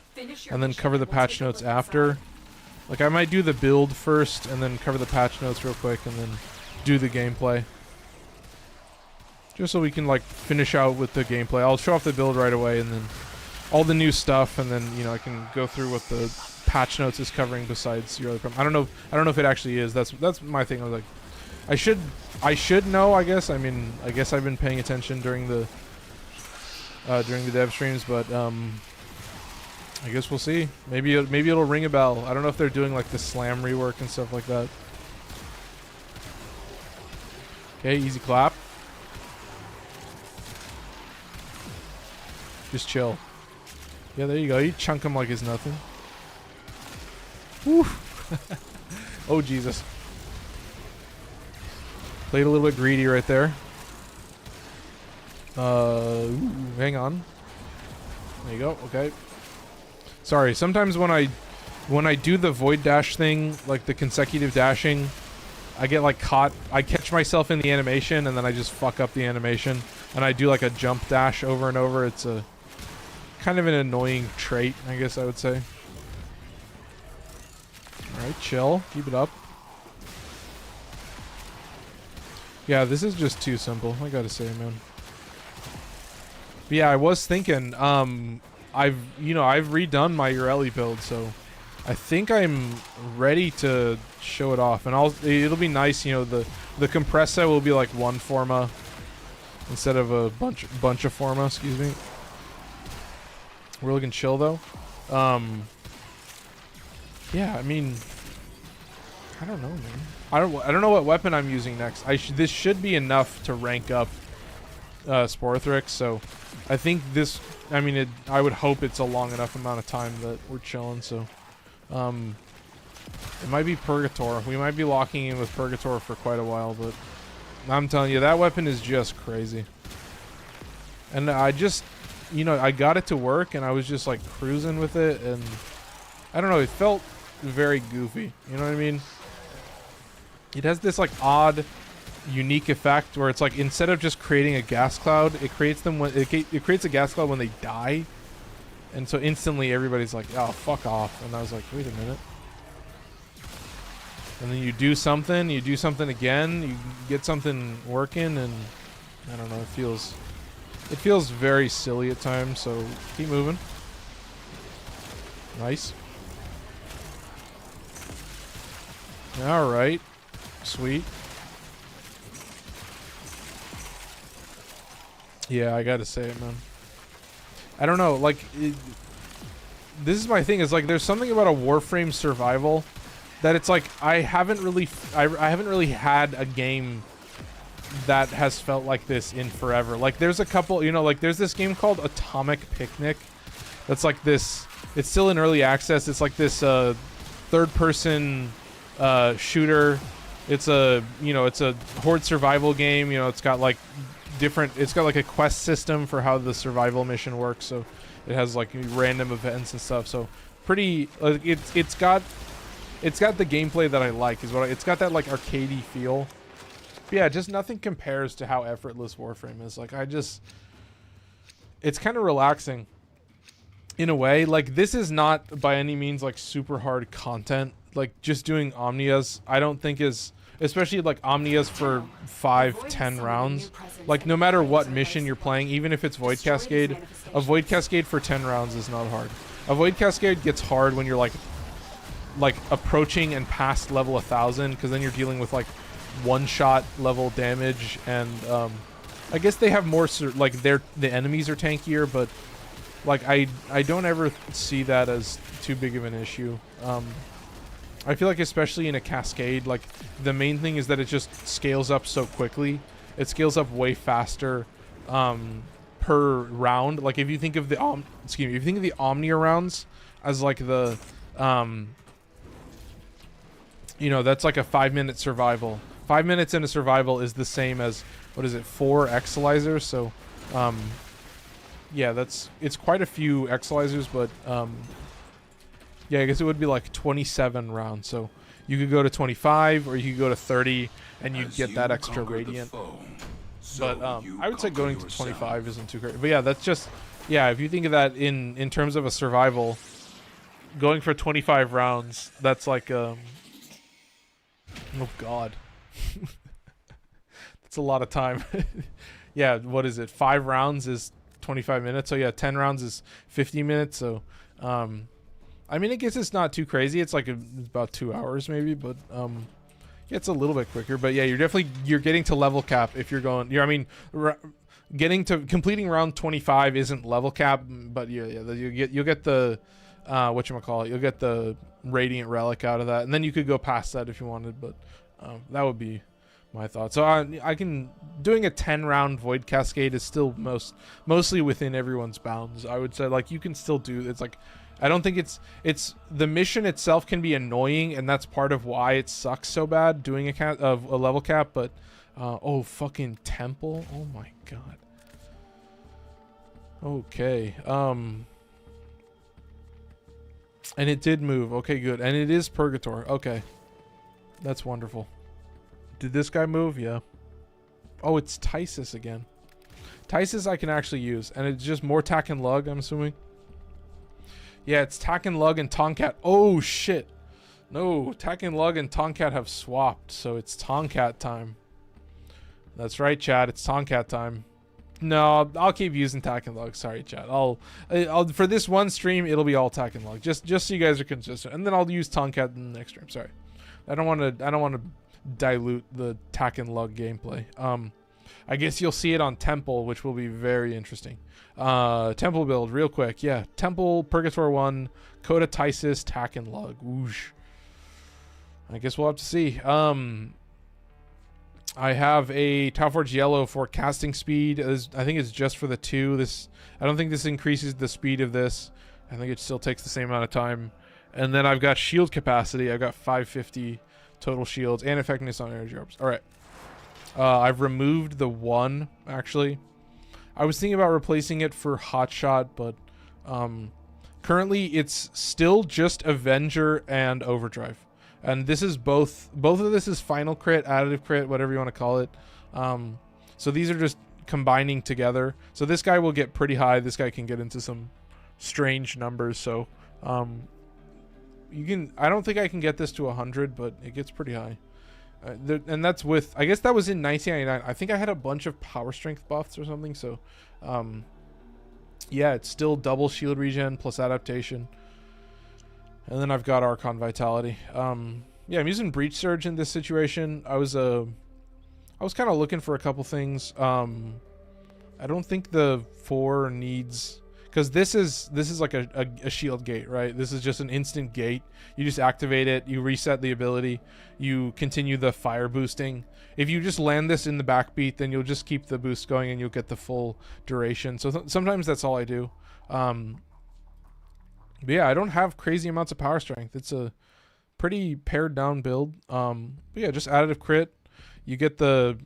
and then cover the patch notes after. Like I might do the build first and then cover the patch notes real quick and then do the gameplay. Just so we can like finish out with the gameplay. I'll show off the build right away and then all the new stuff, and then, you know, I can go through what the patch notes is covering besides Ureli Prime. I don't know if it actually is. That's my thing. I was like, I should know, I guess. I mean, I guess I've been paying attention during the dev streams, but I guess we'll see. Maybe it'll ring a bell. I don't know if they're doing like the slam rework and stuff like that. Okay, easy clap. Just chill. Yeah, there you go. You chunk him like it's nothing. Woo. Oh, Jesus. Played a little bit greedy right there. Ooh, hang on. There you go. Okay. Sorry. Sometimes when I do the void dash thing, like the consecutive dashing, I get like caught. I catch myself in the animation and then I just fuck up the animation. And I do like a jump dash over and over. It's a kind of an annoying trait, I guess I would say. Alright, chill. Keep it up. Yeah, this is just too simple, I gotta say, man. But yeah, I was thinking, I've redone my Ureli build, so I think I'm ready to show it off. And it'll be nice, you know, the compress set will be like one forma instead of a bunch of forma, excuse me. We're looking chill though. Yeah, I mean, I don't know, man. I don't know what weapon I'm using next. This should be enough to rank up Sporothrix, so I think this, I mean, I would hope it's a long enough amount of time that we're chilling, so it might be Purgator. We might be locking in with Purgator for quite a while, but I'm telling you, that weapon is just crazy. And I just, you know, I got it to work and I was just like cruising with it, and I don't know, it felt very goofy, you know what I mean? It has this like odd, unique effect where it's like instead of just creating a gas cloud, it creates them when it creates a gas cloud when they die, and so instantly everybody's like, "Oh, fuck off!" And I was like, "Wait a minute." And then you do something again, you get something working, and I don't know, it feels very silly at times. So keep moving. Nice. All right. Sweet. Yeah, I gotta say it, man. I don't know, like, this is my thing, is like, there's something about a Warframe survival that it's like, I haven't really had a game that has felt like this in forever. Like, there's a couple, you know, like, there's this game called Atomic Picnic that's like this, it's still in early access, it's like this, third-person, shooter. It's a, you know, it's a horde survival game. You know, it's got like it's got like a quest system for how the survival mission works. So it has like random events and stuff. So pretty, it's got the gameplay that I like, is what it's got, that like arcadey feel. But yeah, just nothing compares to how effortless Warframe is. Like, it's kind of relaxing in a way. Like, this is not by any means like super hard content. Like, just doing Omnias, I don't think is, especially like Omnias for 5-10 rounds, like no matter what mission you're playing, even if it's Void Cascade, a Void Cascade for 10 rounds is not hard. A Void Cascade gets hard when you're like approaching and past level 1000, because then you're dealing with like one-shot level damage, and I guess they have more, like, the enemies are tankier, but like I don't ever see that as too big of an issue. I feel like especially in a cascade, like, the main thing is that it just scales up so quickly. It scales up way faster per round. Like, if you think of the if you think of the Omnia rounds as like the you know, that's like a 5-minute survival. 5 minutes in a survival is the same as, what is it, 4 Exilizers? So yeah, it's quite a few Exilizers, but yeah, I guess it would be like 27 rounds. So you could go to 25 or you could go to 30 and you get that extra radiant. But I would say going to 25 isn't too great. But yeah, that's just, yeah, if you think of that in terms of a survival, going for 25 rounds, that's like oh god. That's a lot of time. Yeah, what is it? 5 rounds is 25 minutes. So yeah, 10 rounds is 50 minutes. So I mean, I guess it's not too crazy. It's like about 2 hours maybe, but yeah, it's a little bit quicker. But yeah, you're getting to level cap if you're going. I mean, completing round 25 isn't level cap, but yeah, you'll get the whatchamacallit, you'll get the radiant relic out of that, and then you could go past that if you wanted. But that would be my thought. So doing a 10-round Void Cascade is still mostly within everyone's bounds. I would say, like, you can still do, it's like I don't think it's the mission itself can be annoying, and that's part of why it sucks so bad doing a level cap. But oh, fucking temple! Oh my god. Okay. And it did move. Okay, good. And it is Purgator. Okay, that's wonderful. Did this guy move? Yeah. Oh, it's Tysis again. Tysis I can actually use, and it's just more tack and lug, I'm assuming. Yeah, it's tack and lug and Tonkat. Oh shit. No, tack and lug and Tonkat have swapped, so it's Tonkat time. That's right, Chad. It's Tonkat time. No, I'll keep using tack and lug. Sorry, Chad. I'll for this one stream it'll be all tack and lug. Just so you guys are consistent, and then I'll use Tonkat in the next stream. Sorry, I don't want to dilute the tack and lug gameplay. I guess you'll see it on Temple, which will be very interesting. Temple build real quick. Yeah, Temple Purgator 1, Coda Tysis, tack and lug. Whoosh. I guess we'll have to see. I have a Tauforge Yellow for casting speed. I think it's just for the 2. I don't think this increases the speed of this. I think it still takes the same amount of time. And then I've got shield capacity. I've got 550 total shields and effectiveness on energy orbs. All right. I've removed the 1, actually. I was thinking about replacing it for Hotshot, but currently it's still just Avenger and Overdrive. And this is both of this is final crit, additive crit, whatever you want to call it. So these are just combining together. So this guy will get pretty high. This guy can get into some strange numbers. So I don't think I can get this to 100, but it gets pretty high. And that's with, I guess that was in 1999. I think I had a bunch of power strength buffs or something. So yeah, it's still double shield regen plus adaptation. And then I've got Archon Vitality. Yeah, I'm using Breach Surge in this situation. I was kind of looking for a couple things. I don't think the 4 needs, because this is like a shield gate, right? This is just an instant gate. You just activate it, you reset the ability, you continue the fire boosting. If you just land this in the backbeat, then you'll just keep the boost going and you'll get the full duration. So sometimes that's all I do. But yeah, I don't have crazy amounts of power strength. It's a pretty pared down build. But yeah, just additive crit. You get the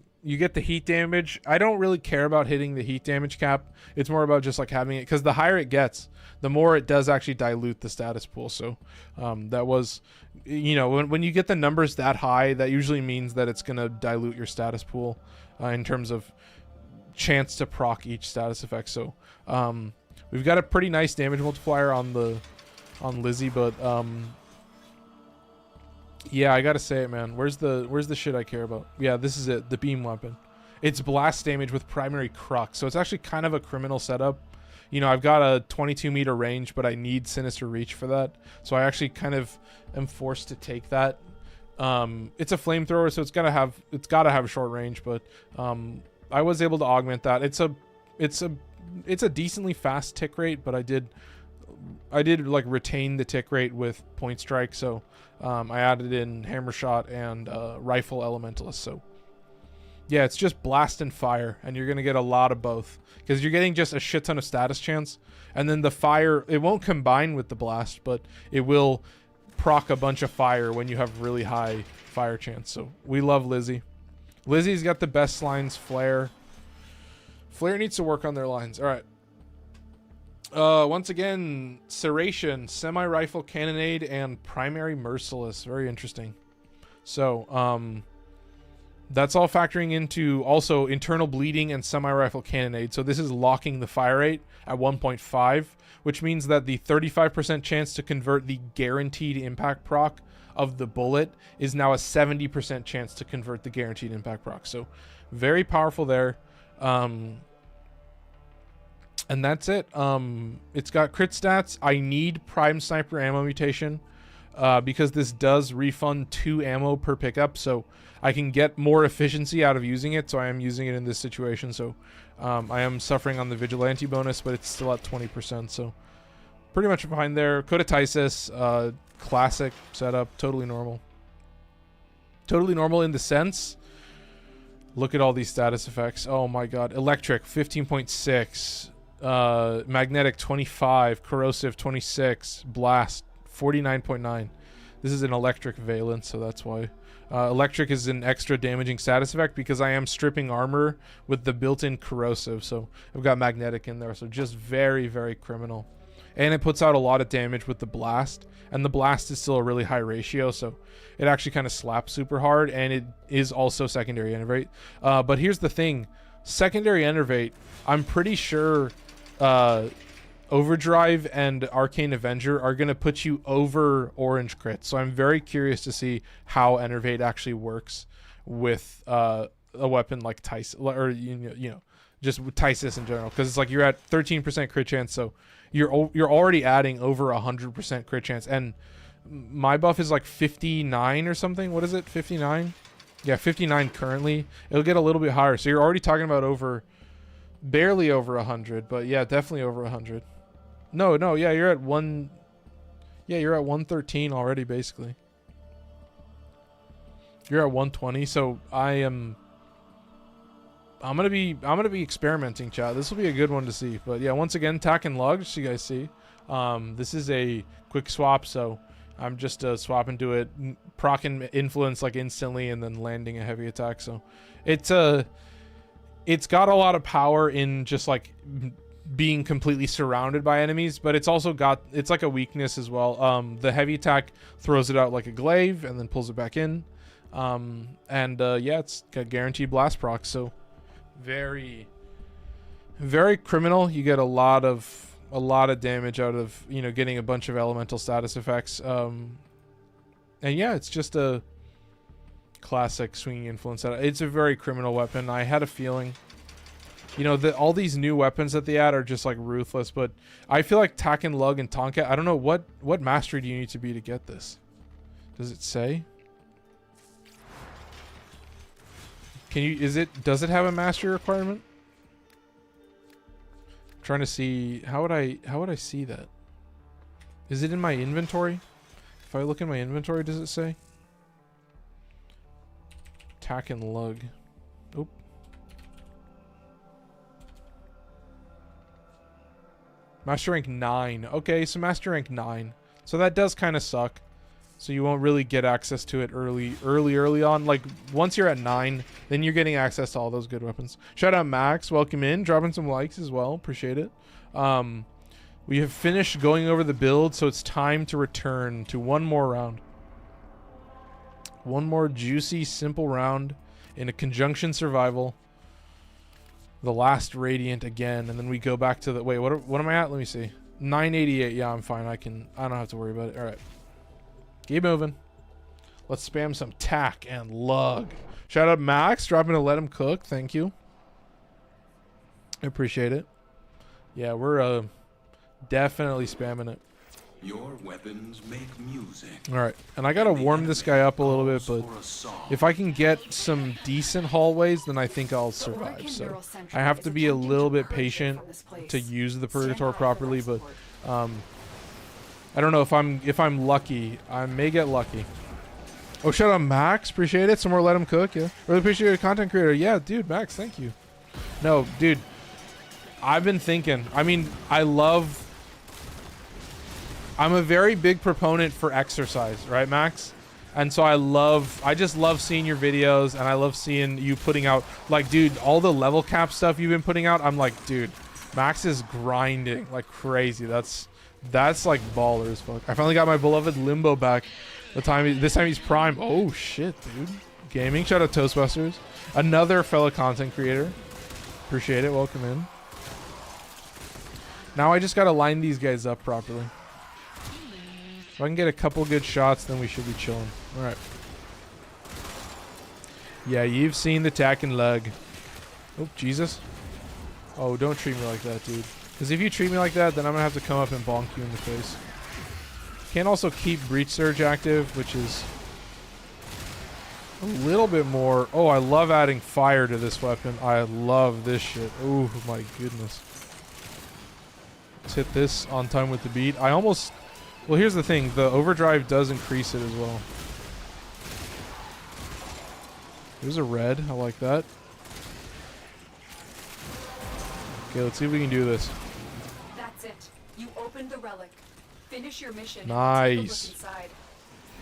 heat damage. I don't really care about hitting the heat damage cap. It's more about just like having it, because the higher it gets, the more it does actually dilute the status pool. So that was, you know, when you get the numbers that high, that usually means that it's gonna dilute your status pool in terms of chance to proc each status effect. So we've got a pretty nice damage multiplier on Lizzie, but yeah, I gotta say it, man. Where's the shit I care about? Yeah, this is it. The beam weapon. It's blast damage with primary crux, so it's actually kind of a criminal setup. You know, I've got a 22 meter range, but I need Sinister Reach for that, so I actually kind of am forced to take that. It's a flamethrower, so it's gotta have short range, but I was able to augment that. It's a decently fast tick rate, but I did like retain the tick rate with point strike, so I added in hammer shot and rifle elementalist. So yeah, it's just blast and fire, and you're gonna get a lot of both, because you're getting just a shit ton of status chance, and then the fire, it won't combine with the blast, but it will proc a bunch of fire when you have really high fire chance. So we love Lizzie. Lizzie's got the best lines. Flare needs to work on their lines. All right. Once again, Serration, semi-rifle cannonade, and primary merciless. Very interesting. So that's all factoring into also internal bleeding and semi-rifle cannonade. So this is locking the fire rate at 1.5, which means that the 35% chance to convert the guaranteed impact proc of the bullet is now a 70% chance to convert the guaranteed impact proc. So very powerful there. And that's it. It's got crit stats. I need prime sniper ammo mutation because this does refund 2 ammo per pickup, so I can get more efficiency out of using it. So I am using it in this situation. So I am suffering on the vigilante bonus, but it's still at 20%. So pretty much behind there. Coda Tysis, classic setup, totally normal. Totally normal in the sense. Look at all these status effects. Oh my god. Electric, 15.6. magnetic 25, corrosive 26, blast 49.9. This is an electric valence, so that's why. Electric is an extra damaging status effect because I am stripping armor with the built-in corrosive, so I've got magnetic in there, so just very, very criminal. And it puts out a lot of damage with the blast, and the blast is still a really high ratio, so it actually kind of slaps super hard, and it is also secondary enervate. But here's the thing, secondary enervate, I'm pretty sure Overdrive and Arcane Avenger are going to put you over orange crit, so I'm very curious to see how enervate actually works with a weapon like Tysis, or you know just with Tysis in general, because it's like you're at 13% crit chance, so you're already adding over 100% crit chance, and my buff is like 59 or something. What is it? 59? Yeah, 59 currently. It'll get a little bit higher, so you're already talking about over, barely over 100, but yeah, definitely over 100. No, yeah, you're at 113 already, basically. You're at 120, so I'm gonna be experimenting, chat. This will be a good one to see. But yeah, once again, tack and lug, so you guys see. This is a quick swap, so I'm just swapping to it, proccing influence like instantly, and then landing a heavy attack. So it's got a lot of power in just like being completely surrounded by enemies, but it's also got, it's like a weakness as well. The heavy attack throws it out like a glaive and then pulls it back in. Yeah, it's got guaranteed blast proc, so very, very criminal. You get a lot of damage out of, you know, getting a bunch of elemental status effects. And yeah, it's just a classic swinging influence. It's a very criminal weapon. I had a feeling, you know, that all these new weapons that they add are just like ruthless, but I feel like tack and lug and tonka, I don't know what mastery do you need to be to get this? Does it say? Can you, does it have a mastery requirement? I'm trying to see, how would I see that? Is it in my inventory? If I look in my inventory, does it say? Tack and lug. Oop. Master rank 9. Okay, so master rank 9. So that does kind of suck. So you won't really get access to it early on. Like, once you're at 9, then you're getting access to all those good weapons. Shout out Max, welcome in, dropping some likes as well, appreciate it. We have finished going over the build, so it's time to return to one more round. One more juicy, simple round in a conjunction survival. The last Radiant again, and then we go back to the, wait, what am I at? Let me see. 988, yeah, I'm fine. I don't have to worry about it. All right. Keep moving. Let's spam some tack and lug. Shout out Max, dropping to let him cook. Thank you. I appreciate it. Yeah, we're definitely spamming it. Your weapons make music. All right, and I gotta warm this guy up a little bit, but if I can get some decent hallways, then I think I'll survive. So I have to be a little bit patient to use the Purgator properly, but I don't know if I'm lucky. I may get lucky. Oh, shout out Max, appreciate it. Some more let him cook. Yeah, really appreciate your content creator. Yeah, dude, Max, thank you. No, dude, I've been thinking. I mean, I'm a very big proponent for exercise, right, Max? And so I just love seeing your videos, and I love seeing you putting out, like, dude, all the level cap stuff you've been putting out. I'm like, dude, Max is grinding like crazy. That's like baller as fuck. I finally got my beloved Limbo back. This time he's prime. Oh shit, dude. Gaming. Shout out Toastbusters. Another fellow content creator. Appreciate it. Welcome in. Now I just gotta line these guys up properly. If I can get a couple good shots, then we should be chilling. All right. Yeah, you've seen the tack and lug. Oh, Jesus. Oh, don't treat me like that, dude. Because if you treat me like that, then I'm going to have to come up and bonk you in the face. Can also keep Breach Surge active, which is a little bit more. Oh, I love adding fire to this weapon. I love this shit. Oh, my goodness. Let's hit this on time with the beat. I almost... Well, here's the thing. The overdrive does increase it as well. There's a red. I like that. Okay, let's see if we can do this. You opened the relic. Finish your mission. Nice. And take a look inside.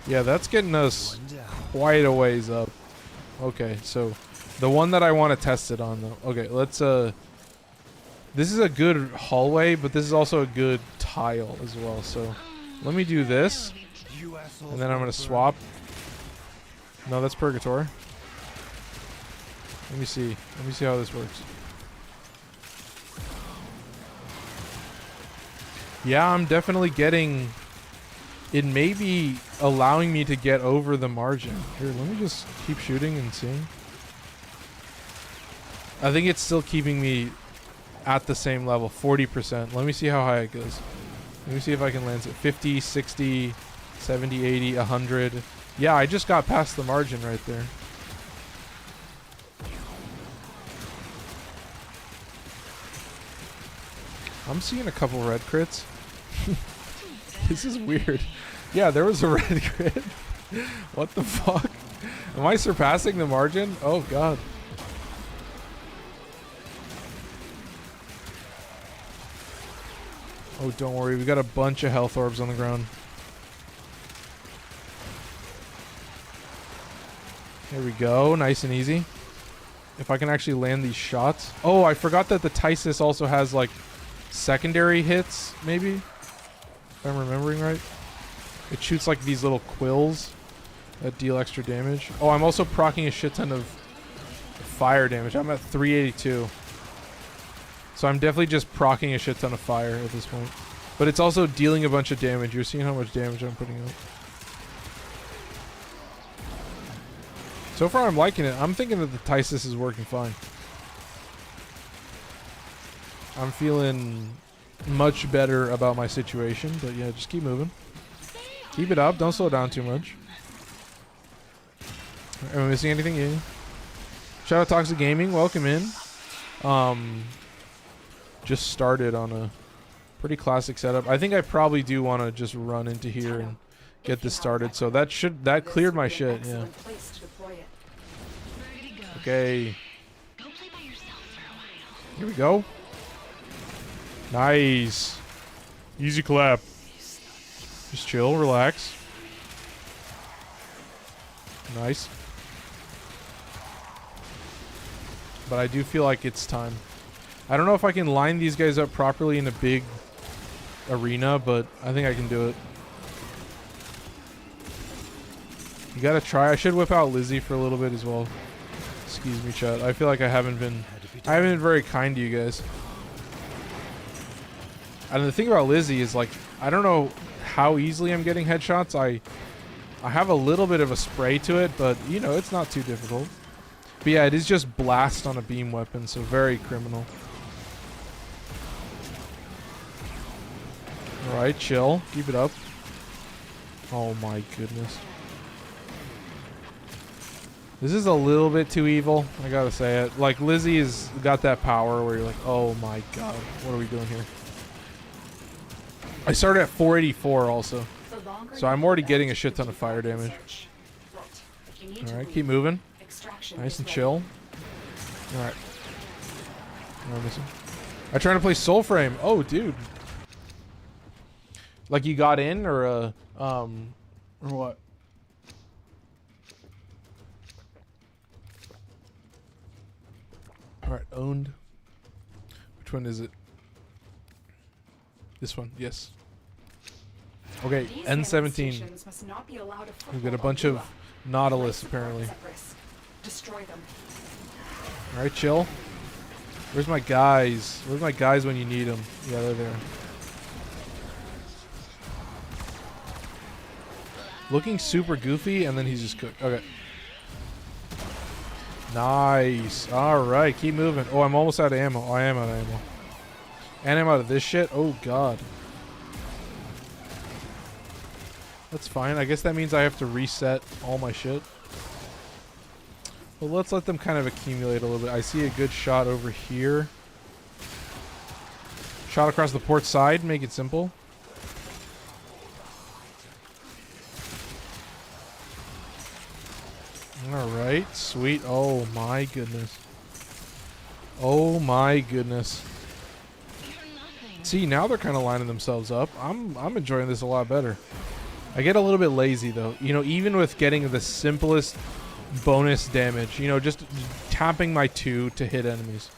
Yeah, that's getting us quite a ways up. Okay, so the one that I want to test it on though. Okay, let's this is a good hallway, but this is also a good tile as well. So let me do this, and then I'm gonna swap. No, that's Purgator. Let me see. Let me see how this works. Yeah, I'm definitely getting... It may be allowing me to get over the margin. Here, let me just keep shooting and seeing. I think it's still keeping me at the same level, 40%. Let me see how high it goes. Let me see if I can land it. 50, 60, 70, 80, 100. Yeah, I just got past the margin right there. I'm seeing a couple red crits. This is weird. Yeah, there was a red crit. What the fuck? Am I surpassing the margin? Oh god. Oh, don't worry. We got a bunch of health orbs on the ground. There we go. Nice and easy. If I can actually land these shots. Oh, I forgot that the Tysis also has like secondary hits, maybe? If I'm remembering right. It shoots like these little quills that deal extra damage. Oh, I'm also proccing a shit ton of fire damage. I'm at 382. So I'm definitely just proccing a shit ton of fire at this point. But it's also dealing a bunch of damage. You're seeing how much damage I'm putting out. So far I'm liking it. I'm thinking that the Tysis is working fine. I'm feeling much better about my situation. But yeah, just keep moving. Keep it up. Don't slow down too much. Am I missing anything? Yeah. Shout out Toxic Gaming. Welcome in. Just started on a pretty classic setup. I think I probably do want to just run into here and get this started. So that cleared my shit. Yeah. Okay. Here we go. Nice. Easy clap. Just chill, relax. Nice. But I do feel like it's time. I don't know if I can line these guys up properly in a big arena, but I think I can do it. You gotta try. I should whip out Lizzie for a little bit as well. Excuse me, chat. I feel like I haven't been very kind to you guys. And the thing about Lizzie is, like, I don't know how easily I'm getting headshots. I have a little bit of a spray to it, but, you know, it's not too difficult. But yeah, it is just blast on a beam weapon, so very criminal. Alright, chill. Keep it up. Oh my goodness. This is a little bit too evil, I gotta say it. Like, Lizzie has got that power where you're like, oh my god, what are we doing here? I started at 484 also. So I'm already getting a shit ton of fire damage. Alright, keep moving. Nice and chill. Alright. No, missing. I'm trying to play Soul Frame. Oh, dude. Like you got in or what? Alright, owned. Which one is it? This one, yes. Okay, N17. We've got a bunch of Nautilus apparently. Destroy them. Alright, chill. Where's my guys? Where's my guys when you need them? Yeah, they're there. Looking super goofy, and then he's just cooked. Okay. Nice. Alright, keep moving. Oh, I'm almost out of ammo. Oh, I am out of ammo. And I'm out of this shit. Oh, God. That's fine. I guess that means I have to reset all my shit. Well, let's let them kind of accumulate a little bit. I see a good shot over here. Shot across the port side. Make it simple. Alright, sweet. Oh my goodness. Oh my goodness. See, now they're kind of lining themselves up. I'm enjoying this a lot better. I get a little bit lazy though. You know, even with getting the simplest bonus damage, you know, just tapping my 2 to hit enemies.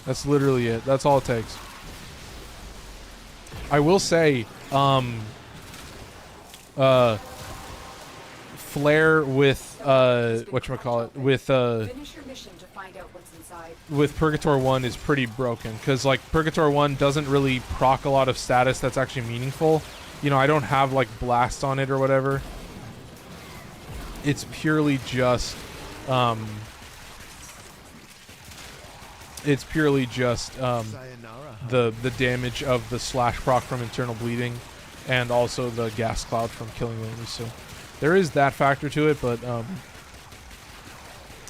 That's literally it. That's all it takes. I will say, Flare with whatchamacallit, with Finish your mission to find out what's inside. with Purgator 1 is pretty broken, because like Purgator 1 doesn't really proc a lot of status that's actually meaningful. You know, I don't have like blast on it or whatever. It's purely just the damage of the slash proc from internal bleeding, and also the gas cloud from killing enemies. So there is that factor to it, but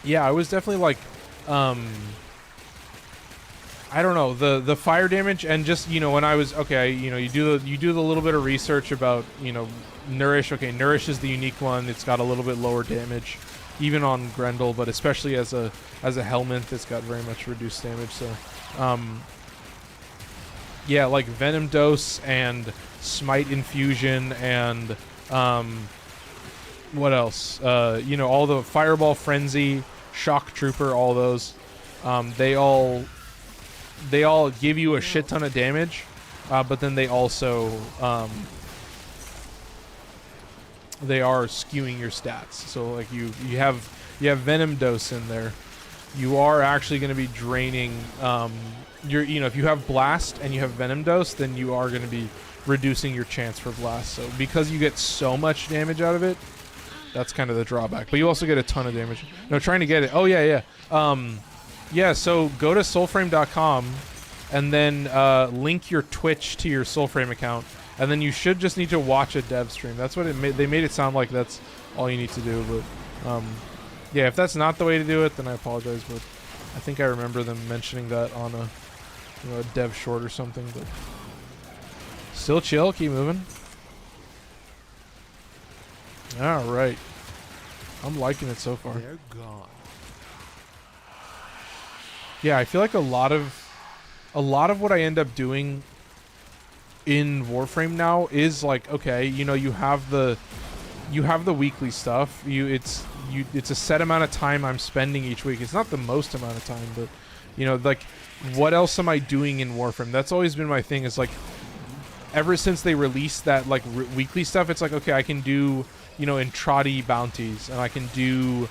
yeah, I was definitely like I don't know, the fire damage, and just, you know, when I was you know, you do the little bit of research about, you know, Nourish. Okay, Nourish is the unique one. It's got a little bit lower damage, even on Grendel, but especially as a Helminth, it's got very much reduced damage. So, yeah, like Venom Dose and Smite Infusion and what else? You know, all the Fireball Frenzy, Shock Trooper, all those, they all give you a shit ton of damage, but then they also they are skewing your stats. So like you have Venom Dose in there. You are actually going to be draining you know, if you have Blast and you have Venom Dose, then you are going to be reducing your chance for Blast. So because you get so much damage out of it, that's kind of the drawback. But you also get a ton of damage. No, trying to get it. Oh yeah. Yeah, so go to soulframe.com and then link your Twitch to your Soulframe account, and then you should just need to watch a dev stream. That's what they made it sound like that's all you need to do. But yeah, if that's not the way to do it, then I apologize. But I think I remember them mentioning that on a dev short or something. But still chill, keep moving. All right, I'm liking it so far. They're gone. Yeah, I feel like a lot of what I end up doing in Warframe now is like, okay, you know, you have the weekly stuff. It's a set amount of time I'm spending each week. It's not the most amount of time, but you know, like, what else am I doing in Warframe? That's always been my thing. Is like, ever since they released that like weekly stuff, it's like, okay, I can do, you know, Entrati bounties, and I can do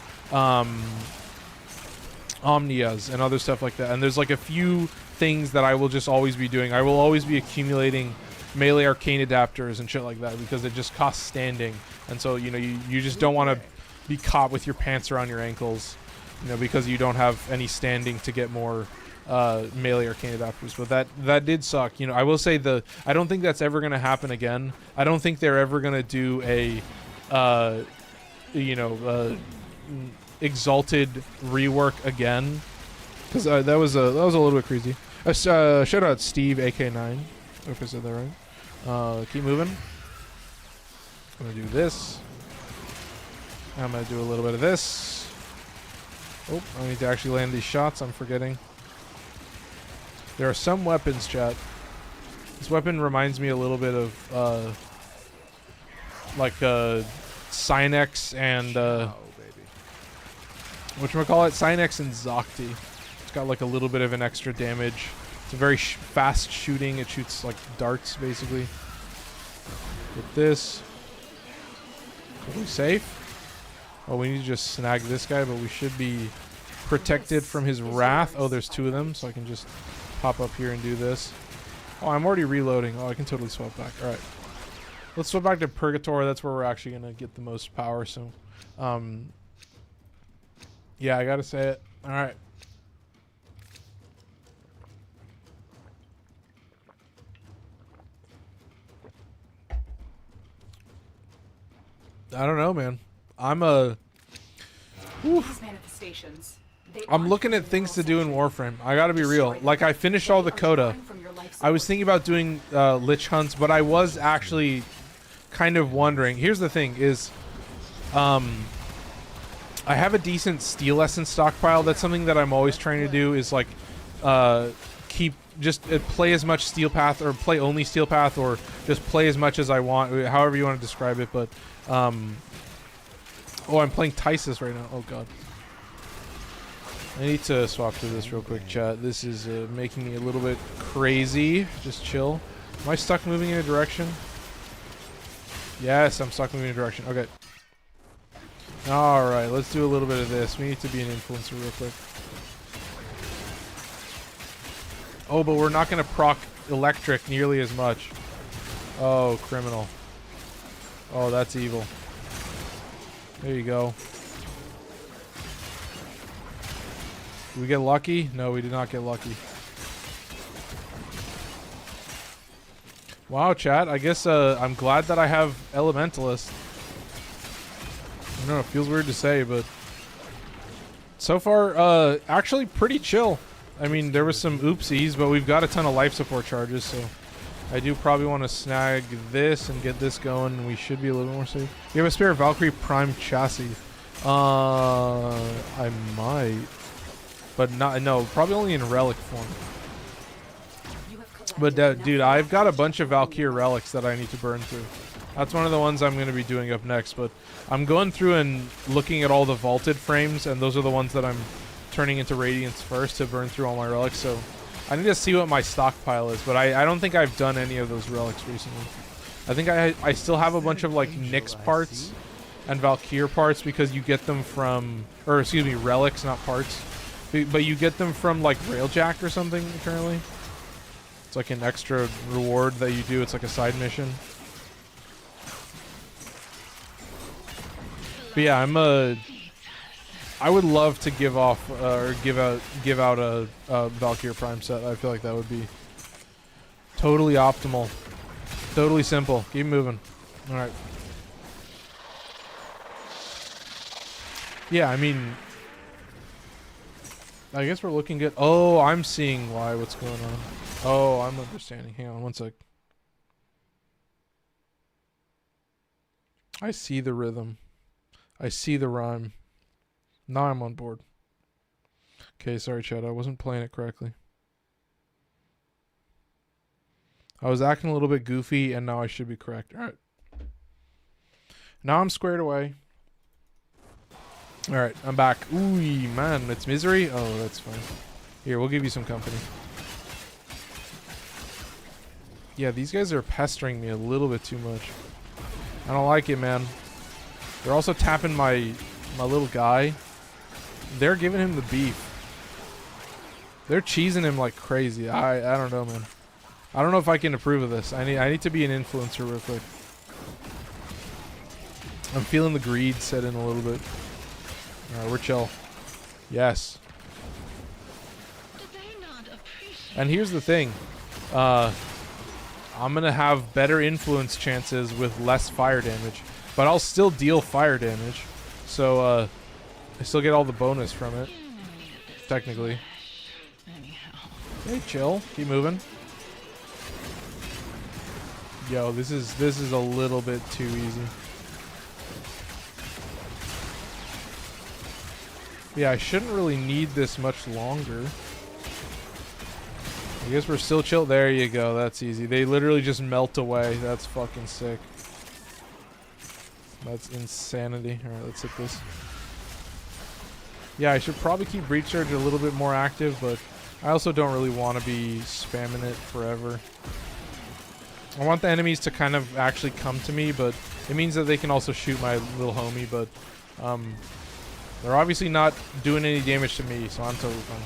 Omnias and other stuff like that. And there's like a few things that I will just always be doing. I will always be accumulating melee arcane adapters and shit like that, because it just costs standing. And so, you know, you just don't want to be caught with your pants around your ankles, you know, because you don't have any standing to get more melee arcane adapters. But that did suck. You know, I will say I don't think that's ever going to happen again. I don't think they're ever going to do a Exalted rework again, because that was a little bit crazy. Shout out Steve AK9. I hope I said that right. Keep moving. I'm gonna do this. I'm gonna do a little bit of this. Oh, I need to actually land these shots. I'm forgetting. There are some weapons, chat. This weapon reminds me a little bit of like Synex and whatchamacallit, Synex and Zocti. It's got like a little bit of an extra damage. It's a very fast shooting. It shoots like darts, basically. With this. Are we safe? Oh, we need to just snag this guy, but we should be protected from his wrath. Oh, there's two of them, so I can just pop up here and do this. Oh, I'm already reloading. Oh, I can totally swap back. All right. Let's swap back to Purgator. That's where we're actually going to get the most power. So, yeah, I got to say it. All right. I don't know, man. I'm looking at things to do in Warframe. I gotta be real. Like, I finished all the Coda. I was thinking about doing Lich Hunts, but I was actually kind of wondering. Here's the thing: is I have a decent Steel Essence stockpile. That's something that I'm always trying to do. Is like keep just play as much Steel Path or play only Steel Path or just play as much as I want, however you want to describe it. But oh, I'm playing Tysis right now. Oh god, I need to swap through this real quick, chat. This is making me a little bit crazy. Just chill. Am I stuck moving in a direction? Yes, I'm stuck moving in a direction. Okay. Alright, let's do a little bit of this. We need to be an influencer real quick. Oh, but we're not going to proc electric nearly as much. Oh, criminal. Oh, that's evil. There you go. Did we get lucky? No, we did not get lucky. Wow, chat. I guess I'm glad that I have Elementalist. I don't know, it feels weird to say, but so far, actually pretty chill. I mean, there was some oopsies, but we've got a ton of life support charges, so I do probably want to snag this and get this going, and we should be a little bit more safe. You have a spare Valkyrie Prime chassis? I might, but no, probably only in relic form. But dude, I've got a bunch of Valkyrie relics that I need to burn through. That's one of the ones I'm going to be doing up next, but I'm going through and looking at all the vaulted frames, and those are the ones that I'm turning into Radiance first to burn through all my relics, so I need to see what my stockpile is, but I don't think I've done any of those relics recently. I think I still have a bunch of like Nyx parts and Valkyrie parts because you get them from, or excuse me, relics, not parts, but you get them from like Railjack or something apparently. It's like an extra reward that you do. It's like a side mission. But yeah, I would love to give off or give out a Valkyrie Prime set. I feel like that would be totally optimal, totally simple. Keep moving. All right. Yeah, I mean, I guess we're looking good. Oh, I'm seeing why. What's going on? Oh, I'm understanding. Hang on one sec. I see the rhythm. I see the rhyme. Now I'm on board. Okay, sorry, Chad. I wasn't playing it correctly. I was acting a little bit goofy, and now I should be correct. All right. Now I'm squared away. All right, I'm back. Ooh, man, it's misery. Oh, that's fine. Here, we'll give you some company. Yeah, these guys are pestering me a little bit too much. I don't like it, man. They're also tapping my little guy. They're giving him the beef. They're cheesing him like crazy. I don't know, man. I don't know if I can approve of this. I need to be an influencer real quick. I'm feeling the greed set in a little bit. Alright, we're chill. Yes. And here's the thing. I'm gonna have better influence chances with less fire damage, but I'll still deal fire damage, so I still get all the bonus from it, technically. Hey, chill. Keep moving. Yo, this is a little bit too easy. Yeah, I shouldn't really need this much longer. I guess we're still chill. There you go. That's easy. They literally just melt away. That's fucking sick. That's insanity. Alright, let's hit this. Yeah, I should probably keep Breach Surge a little bit more active, but I also don't really want to be spamming it forever. I want the enemies to kind of actually come to me, but it means that they can also shoot my little homie, but they're obviously not doing any damage to me, so I'm totally fine.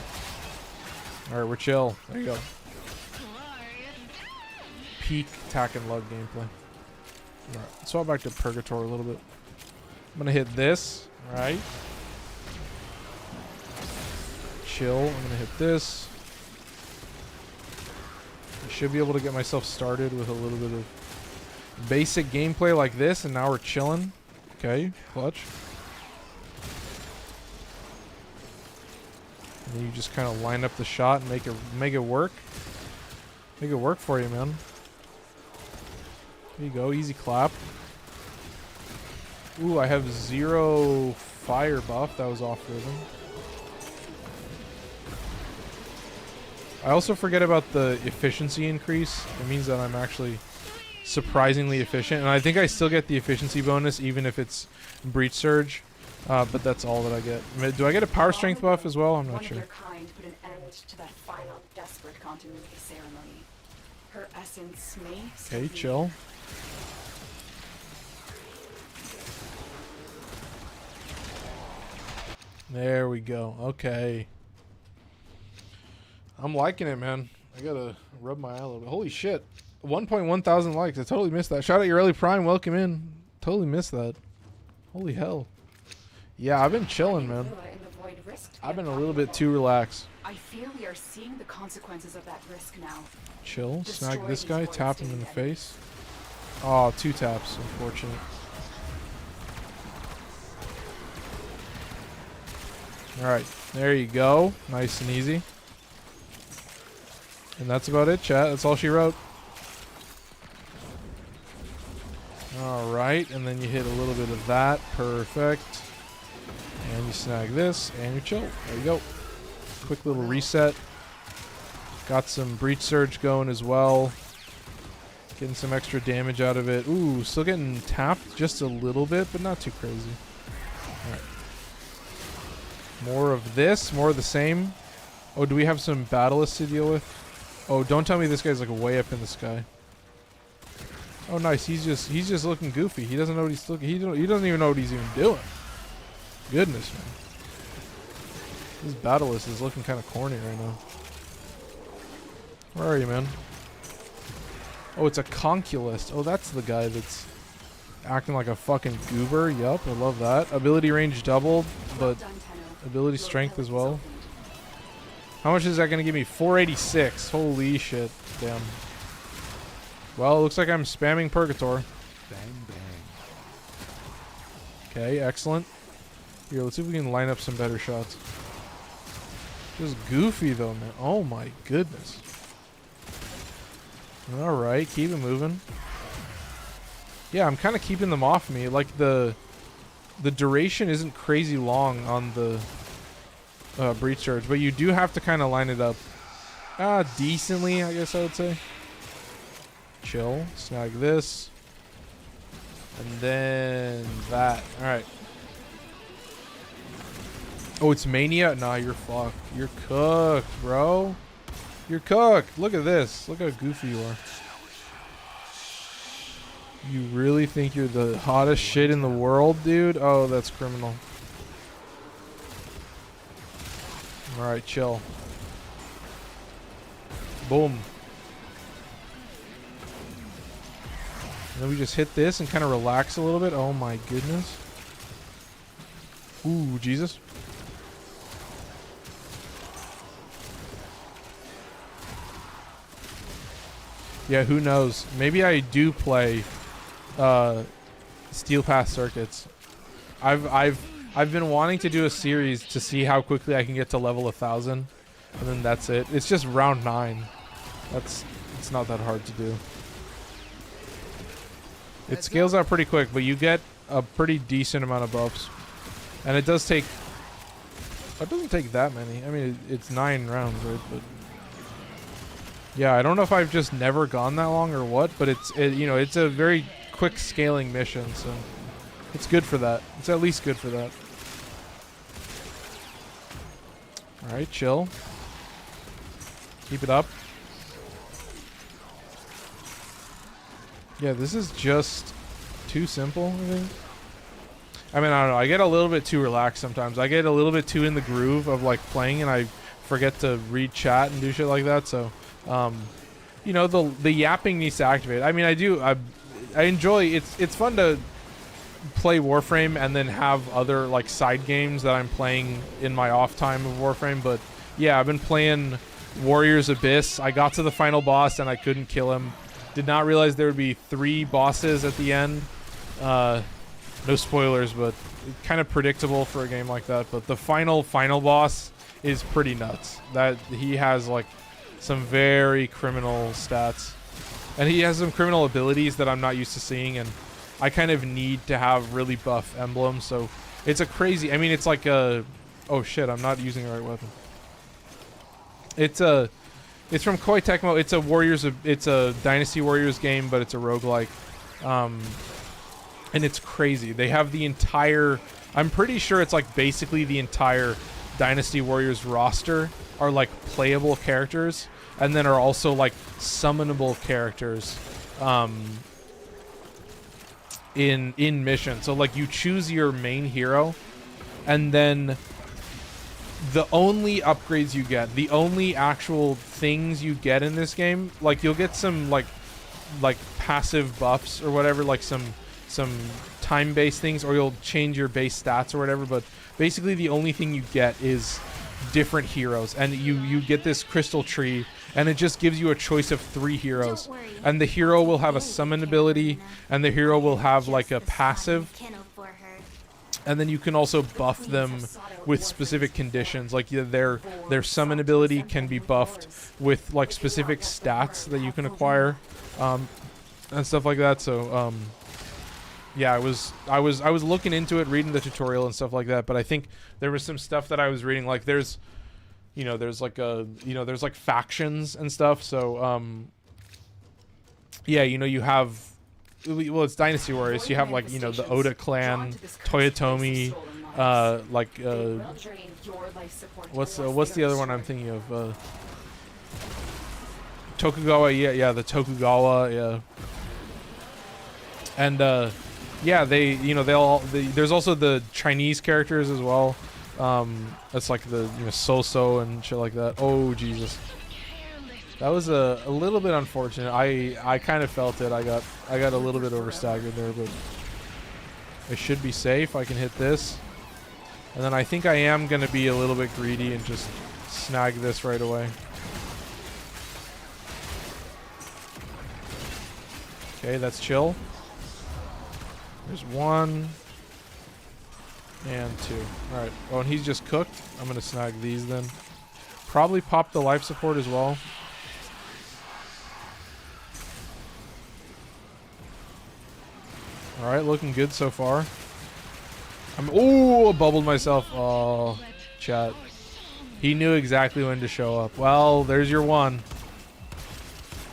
Alright, we're chill. There you go. Peak attack and love gameplay. Alright, let's swap back to Purgator a little bit. I'm gonna hit this. Alright. Chill. I'm gonna hit this. I should be able to get myself started with a little bit of basic gameplay like this, and now we're chilling. Okay, clutch. And you just kind of line up the shot and make it work. Make it work for you, man. There you go, easy clap. Ooh, I have 0 fire buff. That was off rhythm. I also forget about the efficiency increase. It means that I'm actually surprisingly efficient, and I think I still get the efficiency bonus even if it's Breach Surge, but that's all that I get. Do I get a power strength buff as well? I'm not sure. One of your kind put an end to that final desperate continuity ceremony. Her essence may still Okay, be chill. There we go. Okay. I'm liking it, man. I gotta rub my eye a little bit. Holy shit. 1.1 thousand likes. I totally missed that. Shout out your early prime. Welcome in. Totally missed that. Holy hell. Yeah, I've been chilling, man. I've been a little bit too relaxed. I feel we are seeing the consequences of that risk now. Chill. Snag Destroy this these guy. voids Tap him to in the the end. face. Oh, 2 taps. Unfortunate. Alright. There you go. Nice and easy. And that's about it, chat. That's all she wrote. Alright, and then you hit a little bit of that. Perfect. And you snag this, and you chill. There you go. Quick little reset. Got some Breach Surge going as well. Getting some extra damage out of it. Ooh, still getting tapped just a little bit, but not too crazy. Alright. More of this, more of the same. Oh, do we have some Battleists to deal with? Oh, don't tell me this guy's like way up in the sky. Oh, nice. He's just looking goofy. He doesn't know what he's looking. He doesn't even know what he's even doing. Goodness, man. This Battlelist is looking kind of corny right now. Where are you, man? Oh, it's a Conculist. Oh, that's the guy that's acting like a fucking goober. Yup, I love that. Ability range doubled, but ability strength as well. How much is that going to give me? 486. Holy shit. Damn. Well, it looks like I'm spamming Purgator. Bang, bang. Okay, excellent. Here, let's see if we can line up some better shots. Just goofy, though, man. Oh, my goodness. Alright, keep it moving. Yeah, I'm kind of keeping them off me. Like, the duration isn't crazy long on the Breach Surge, but you do have to kind of line it up decently, I guess I would say. Chill. Snag this. And then that. Alright. Oh, it's Mania? Nah, you're fucked. You're cooked, bro. You're cooked. Look at this. Look how goofy you are. You really think you're the hottest shit in the world, dude? Oh, that's criminal. Alright, chill. Boom. And then we just hit this and kind of relax a little bit. Oh my goodness. Ooh, Jesus. Yeah, who knows? Maybe I do play Steel Path Circuits. I've been wanting to do a series to see how quickly I can get to level 1000, and then that's it. It's just round 9. It's not that hard to do. It scales out pretty quick, but you get a pretty decent amount of buffs, and it does take. It doesn't take that many. I mean, it's 9 rounds, right? But yeah, I don't know if I've just never gone that long or what, but it's a very quick scaling mission, so it's good for that. It's at least good for that. All right, chill. Keep it up. Yeah, this is just too simple, I think. I mean, I don't know. I get a little bit too relaxed sometimes. I get a little bit too in the groove of like playing, and I forget to read chat and do shit like that. So, the yapping needs to activate. I mean, I enjoy. It's fun to play Warframe and then have other like side games that I'm playing in my off time of Warframe. But yeah, I've been playing Warriors Abyss. I got to the final boss and I couldn't kill him. Did not realize there would be 3 bosses at the end. No spoilers, but kind of predictable for a game like that. But the final boss is pretty nuts. That he has like some very criminal stats, and he has some criminal abilities that I'm not used to seeing, and I kind of need to have really buff emblems. So it's a crazy. I mean, it's like a. Oh shit! I'm not using the right weapon. It's from Koei Tecmo. It's a Warriors. It's a Dynasty Warriors game, but it's a roguelike. And it's crazy. They have the entire... I'm pretty sure it's like basically the entire Dynasty Warriors roster are like playable characters, and then are also like summonable characters in mission. So like you choose your main hero, and then the only upgrades you get, the only actual things you get in this game, like you'll get some like passive buffs or whatever, like some time-based things, or you'll change your base stats or whatever, but basically the only thing you get is different heroes, and you get this crystal tree, and it just gives you a choice of 3 heroes, and the hero will have a summon ability, and the hero will have like a passive, and then you can also buff them with specific conditions. Like their summon ability can be buffed with like specific stats that you can acquire, and stuff like that. So yeah, I was looking into it, reading the tutorial and stuff like that, but I think there was some stuff that I was reading, like there's like factions and stuff. So yeah, you have, well, it's Dynasty Warriors. You have like, the Oda clan, Toyotomi, what's the other one I'm thinking of? Tokugawa, yeah, the Tokugawa, yeah. And yeah, there's also the Chinese characters as well. That's like the So-So and shit like that. Oh Jesus, that was a little bit unfortunate. I kind of felt it. I got a little bit overstaggered there, but I should be safe. I can hit this, and then I think I am gonna be a little bit greedy and just snag this right away. Okay, that's chill. There's 1 and 2. Alright. Oh, and he's just cooked. I'm going to snag these then. Probably pop the life support as well. Alright, looking good so far. Oh, bubbled myself. Oh, chat. He knew exactly when to show up. Well, there's your 1.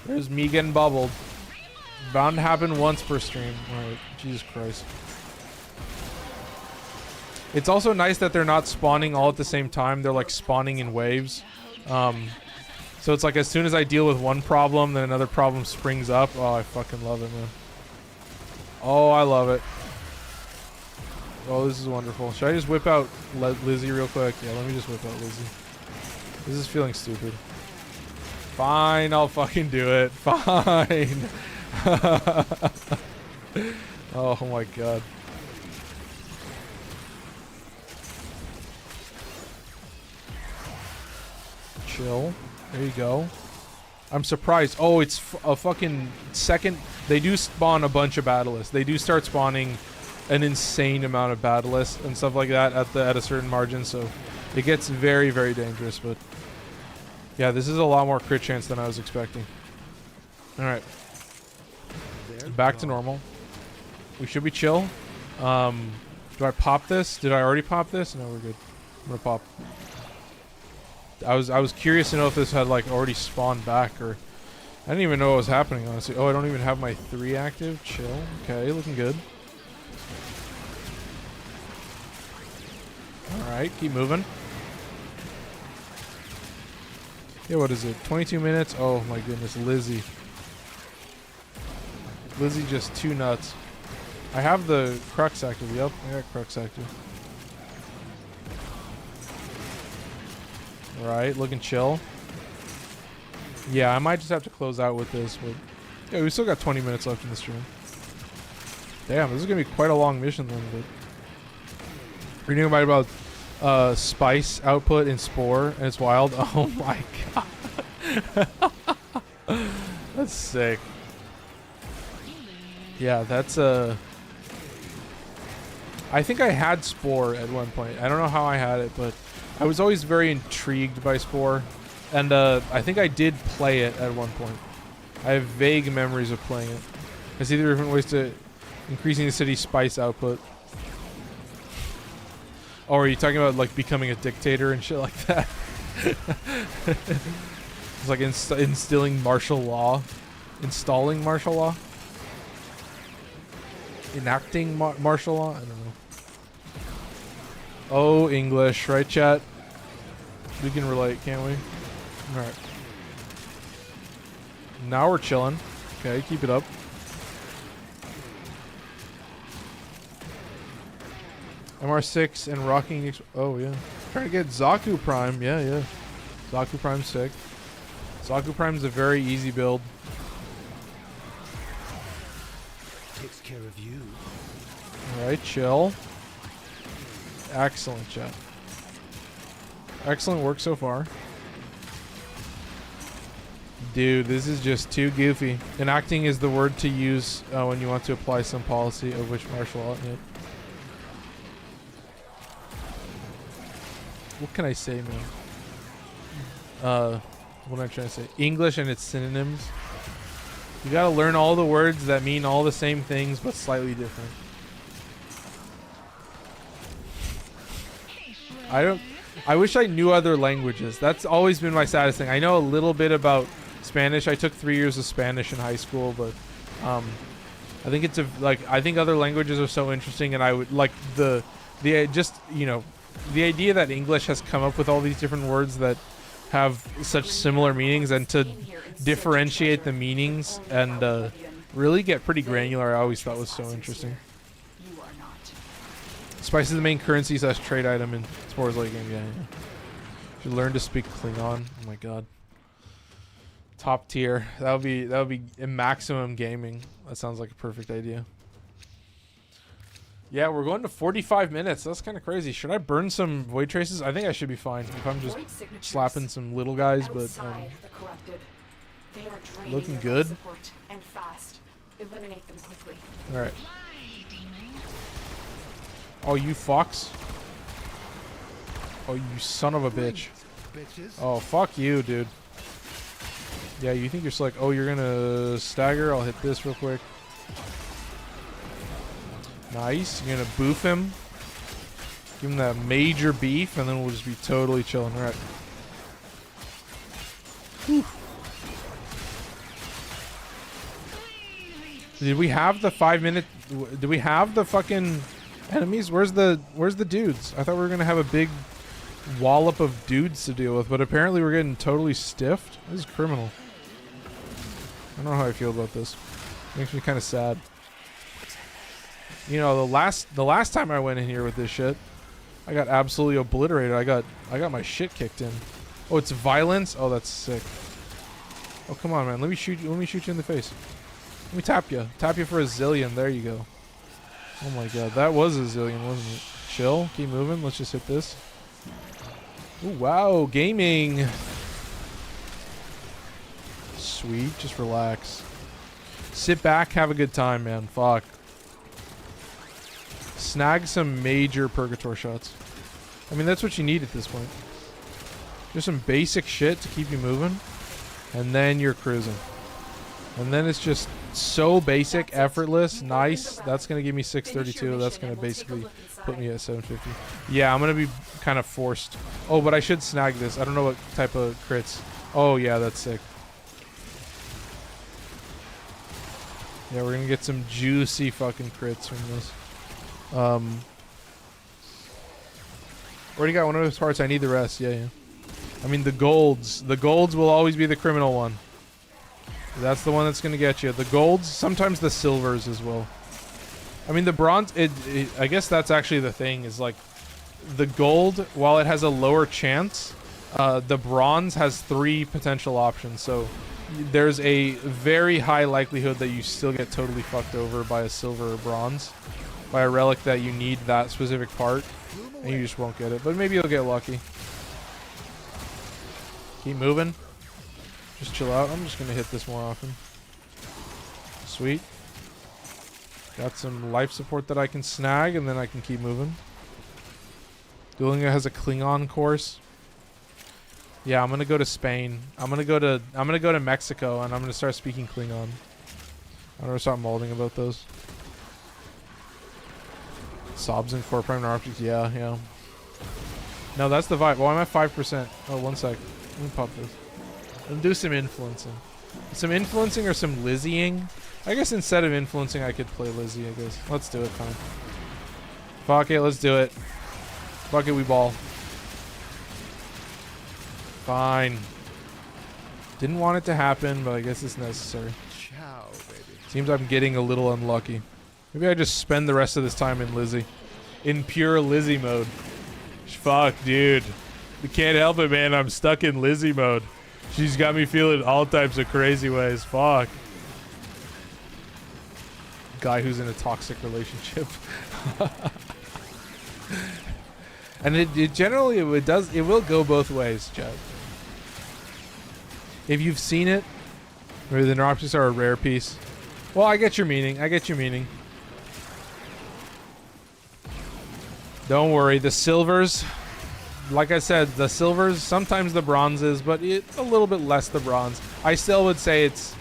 There's me getting bubbled. Bound to happen once per stream. Alright, Jesus Christ. It's also nice that they're not spawning all at the same time. They're like spawning in waves. So it's like as soon as I deal with one problem, then another problem springs up. Oh, I fucking love it, man. Oh, I love it. Oh, this is wonderful. Should I just whip out Lizzie real quick? Yeah, let me just whip out Lizzie. This is feeling stupid. Fine, I'll fucking do it. Fine. Oh my god. Chill. There you go. I'm surprised. Oh, it's a fucking second. They do spawn a bunch of Battalists. They do start spawning an insane amount of Battalists and stuff like that at a certain margin, so it gets very, very dangerous. But yeah, this is a lot more crit chance than I was expecting. Alright. Back to normal. We should be chill. Do I pop this? Did I already pop this? No, we're good. I'm gonna pop. I was curious to know if this had like already spawned back, or I didn't even know what was happening, honestly. Oh, I don't even have my 3 active. Chill. Okay, looking good. Alright, keep moving. Yeah, what is it? 22 minutes? Oh my goodness, Lizzie. Lizzie just too nuts. I have the Crux active. Yep, I got Crux active. Alright, looking chill. Yeah, I might just have to close out with this, but yeah, we still got 20 minutes left in the stream. Damn, this is gonna be quite a long mission then, but reading about spice output in Spore, and it's wild. Oh my god. That's sick. Yeah, that's I think I had Spore at one point. I don't know how I had it, but I was always very intrigued by Spore, and I think I did play it at one point. I have vague memories of playing it. I see the different ways to increasing the city's spice output. Oh, are you talking about like becoming a dictator and shit like that? It's like instilling martial law. Installing martial law? Enacting martial law? I don't know. Oh, English, right, chat? We can relate, can't we? Alright. Now we're chilling. Okay, keep it up. MR6 and rocking. Oh, yeah. Trying to get Zaku Prime. Yeah, yeah. Zaku Prime's sick. Zaku Prime's a very easy build. Takes care of you. Alright, chill. Excellent, chat. Excellent work so far. Dude, this is just too goofy. Enacting is the word to use when you want to apply some policy of which martial law. Yep. What can I say, man? What am I trying to say? English and its synonyms. You gotta learn all the words that mean all the same things but slightly different. I wish I knew other languages. That's always been my saddest thing. I know a little bit about Spanish. I took 3 years of Spanish in high school, but I think it's I think other languages are so interesting, and I would like the just, you know, the idea that English has come up with all these different words that have such similar meanings, and to differentiate the meanings and really get pretty granular, I always thought was so interesting. Spice is the main currency / trade item in Sports late game. Yeah. Should learn to speak Klingon. Oh my god. Top tier. That would be a maximum gaming. That sounds like a perfect idea. Yeah, we're going to 45 minutes. That's kind of crazy. Should I burn some void traces? I think I should be fine if I'm just slapping some little guys, but looking good. All right. Oh, you fox. Oh, you son of a bitch. Oh, fuck you, dude. Yeah, you think you're slick. Oh, you're gonna stagger? I'll hit this real quick. Nice. You're gonna boof him. Give him that major beef, and then we'll just be totally chilling. All right. Whew. Did we have the 5-minute... Did we have the fucking enemies? Where's the dudes? I thought we were gonna have a big wallop of dudes to deal with, but apparently we're getting totally stiffed. This is criminal. I don't know how I feel about this. Makes me kind of sad. You know, the last time I went in here with this shit, I got absolutely obliterated. I got my shit kicked in. Oh, it's violence. Oh, that's sick. Oh, come on, man. Let me shoot you. Let me shoot you in the face. Let me tap you. Tap you for a zillion. There you go. Oh my god, that was a zillion, wasn't it? Chill. Keep moving. Let's just hit this. Ooh, wow, gaming. Sweet. Just relax. Sit back. Have a good time, man. Fuck. Snag some major Purgator shots. I mean, that's what you need at this point. Just some basic shit to keep you moving. And then you're cruising. And then it's just so basic, effortless, nice. That's going to give me 632. That's going to basically put me at 750. Yeah, I'm going to be kind of forced. Oh, but I should snag this. I don't know what type of crits. Oh, yeah, that's sick. Yeah, we're going to get some juicy fucking crits from this. Already got one of those parts. I need the rest. Yeah. I mean, the golds. The golds will always be the criminal one. That's the one that's going to get you. The golds, sometimes the silvers as well. I mean, the bronze, I guess that's actually the thing, is like the gold, while it has a lower chance, the bronze has 3 potential options. So there's a very high likelihood that you still get totally fucked over by a silver or bronze, by a relic that you need that specific part, and you just won't get it. But maybe you'll get lucky. Keep moving. Just chill out. I'm just going to hit this more often. Sweet. Got some life support that I can snag, and then I can keep moving. Duolingo has a Klingon course. Yeah, I'm going to go to Spain. I'm going to go to Mexico, and I'm going to start speaking Klingon. I'm going to start molding about those. Sobs and core prime objects. Yeah. No, that's the vibe. Well, I'm at 5%. Oh, one sec. Let me pop this. And do some influencing. Some influencing or some Lizzieing. I guess instead of influencing, I could play Lizzie, I guess. Let's do it, fine. Fuck it, let's do it. Fuck it, we ball. Fine. Didn't want it to happen, but I guess it's necessary. Ciao, baby. Seems I'm getting a little unlucky. Maybe I just spend the rest of this time in Lizzie. In pure Lizzie mode. Fuck, dude. I can't help it, man. I'm stuck in Lizzie mode. She's got me feeling all types of crazy ways. Fuck. Guy who's in a toxic relationship. And it generally it will go both ways, Chad. If you've seen it, maybe the Neuropsies are a rare piece. Well, I get your meaning. I get your meaning. Don't worry, the silvers, like I said, the silvers, sometimes the bronzes, but it's a little bit less the bronze. I still would say it's,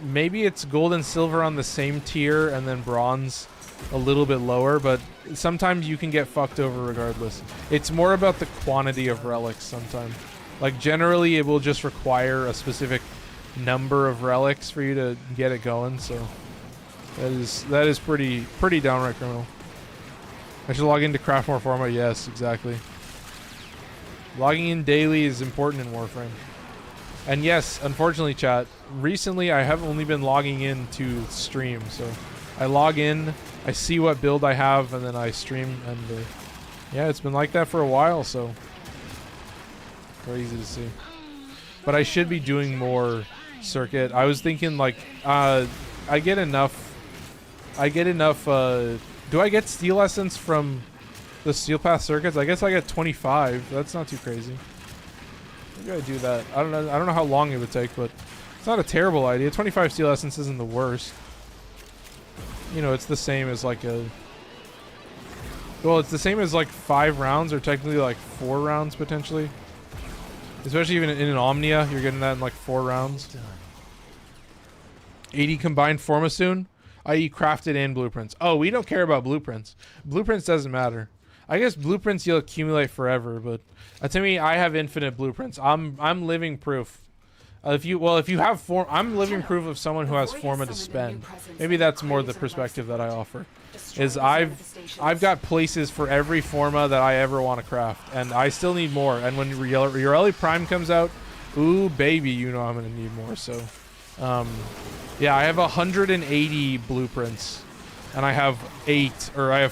maybe it's gold and silver on the same tier and then bronze a little bit lower, but sometimes you can get fucked over regardless. It's more about the quantity of relics sometimes. Like generally it will just require a specific number of relics for you to get it going, so that is pretty downright criminal. I should log in to craft more Forma. Yes, exactly. Logging in daily is important in Warframe. And yes, unfortunately, chat, recently I have only been logging in to stream. So I log in, I see what build I have, and then I stream. And yeah, it's been like that for a while, so crazy to see. But I should be doing more circuit. I was thinking like, I get enough, do I get steel essence from the steel path circuits? I guess I get 25. That's not too crazy. Maybe I do that. I don't know how long it would take, but it's not a terrible idea. 25 steel essence isn't the worst. You know, it's the same as like a, well, it's the same as like 5 rounds, or technically like 4 rounds potentially. Especially even in an Omnia, you're getting that in like 4 rounds. 80 combined Forma soon, i.e. crafted and blueprints. Oh, we don't care about blueprints. Blueprints doesn't matter. I guess blueprints you'll accumulate forever, but to me, I have infinite blueprints. I'm living proof. If you have form, I'm living proof of someone who has Forma to spend. Maybe that's more the perspective that I offer. Is I've got places for every Forma that I ever want to craft, and I still need more. And when Roguelikes Prime comes out, ooh baby, you know I'm gonna need more. So, yeah, I have 180 blueprints, and I have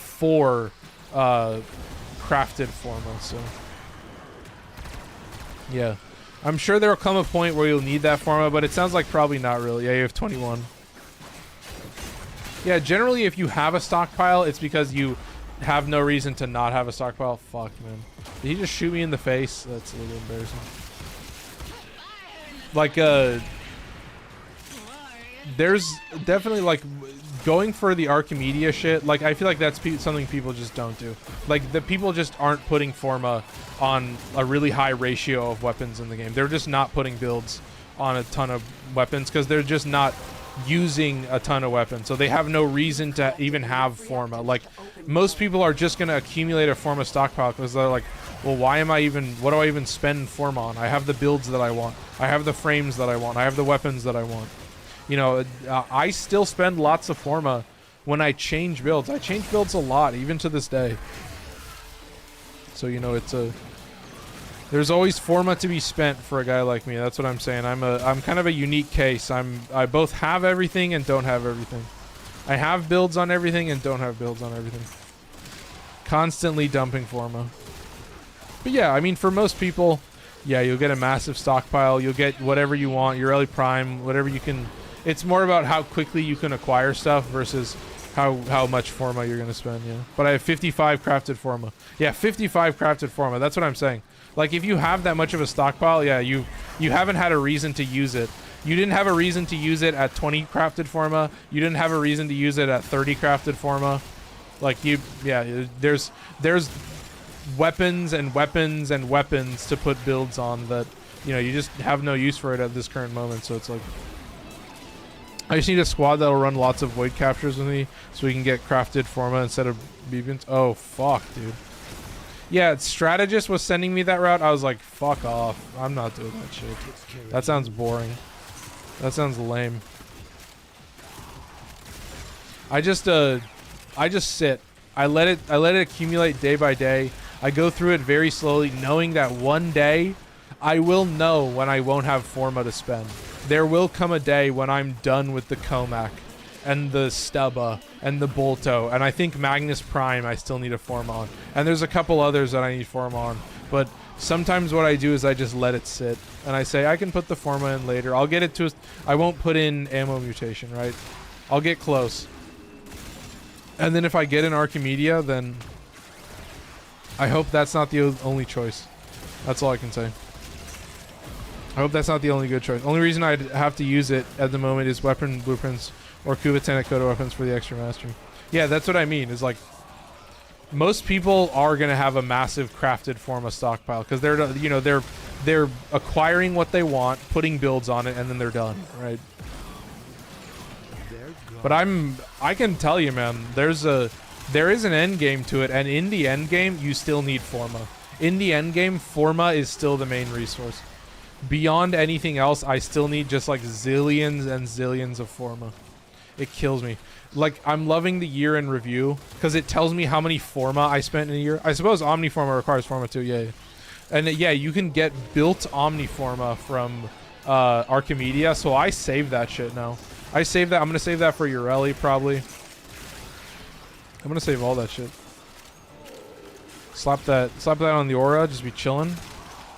4 crafted Forma. So, yeah. I'm sure there will come a point where you'll need that Forma, but it sounds like probably not really. Yeah, you have 21. Yeah, generally if you have a stockpile, it's because you have no reason to not have a stockpile. Fuck, man. Did he just shoot me in the face? That's a little embarrassing. Like, there's definitely, like, going for the Archimedia shit. Like, I feel like that's something people just don't do. Like, the people just aren't putting Forma on a really high ratio of weapons in the game. They're just not putting builds on a ton of weapons because they're just not using a ton of weapons. So they have no reason to even have Forma. Like, most people are just going to accumulate a Forma stockpile because they're like, well, what do I even spend Forma on? I have the builds that I want. I have the frames that I want. I have the weapons that I want. You know, I still spend lots of Forma when I change builds. I change builds a lot, even to this day. So, you know, there's always Forma to be spent for a guy like me. That's what I'm saying. I'm kind of a unique case. I both have everything and don't have everything. I have builds on everything and don't have builds on everything. Constantly dumping Forma. But yeah, I mean, for most people, yeah, you'll get a massive stockpile. You'll get whatever you want, your early prime, whatever you can. It's more about how quickly you can acquire stuff versus how much Forma you're going to spend, yeah. But I have 55 crafted Forma. Yeah, 55 crafted Forma. That's what I'm saying. Like, if you have that much of a stockpile, yeah, you haven't had a reason to use it. You didn't have a reason to use it at 20 crafted Forma. You didn't have a reason to use it at 30 crafted Forma. Like, yeah, there's weapons and weapons and weapons to put builds on that, you know, you just have no use for it at this current moment. So it's like, I just need a squad that'll run lots of void captures with me so we can get crafted Forma instead of beacons. Oh, fuck, dude. Yeah, Strategist was sending me that route. I was like, fuck off. I'm not doing that shit. That sounds boring. That sounds lame. I just sit. I let it accumulate day by day. I go through it very slowly, knowing that one day I will know when I won't have Forma to spend. There will come a day when I'm done with the Comac and the Stubba and the Bolto, and I think Magnus Prime I still need a Forma on. And there's a couple others that I need Forma on. But sometimes what I do is I just let it sit. And I say, I can put the Forma in later. I'll get it to... I won't put in Ammo Mutation, right? I'll get close. And then if I get an Archimedia, then... I hope that's not the only choice. That's all I can say. I hope that's not the only good choice. Only reason I'd have to use it at the moment is Weapon Blueprints or Kuvaten Coda weapons for the extra mastery. Yeah, that's what I mean. Is like most people are gonna have a massive crafted Forma stockpile because they're, you know, they're acquiring what they want, putting builds on it, and then they're done, right? But I can tell you, man, there is an end game to it, and in the end game, you still need Forma. In the end game, Forma is still the main resource. Beyond anything else, I still need just like zillions and zillions of Forma. It kills me. Like, I'm loving the year in review because it tells me how many Forma I spent in a year. I suppose Omniforma requires Forma too, yeah. And yeah, you can get built Omniforma from Archimedia, so I save that shit now. I save that. I'm gonna save that for Ureli probably. I'm gonna save all that shit. Slap that on the aura. Just be chilling.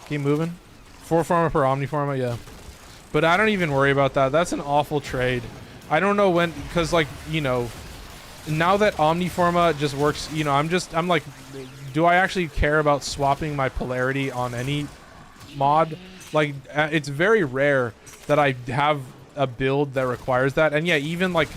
Keep moving. 4 Forma per Omniforma, yeah. But I don't even worry about that. That's an awful trade. I don't know when, because like, you know, now that Omniforma just works, you know, I'm like, do I actually care about swapping my polarity on any mod? Like, it's very rare that I have a build that requires that. And yeah, even like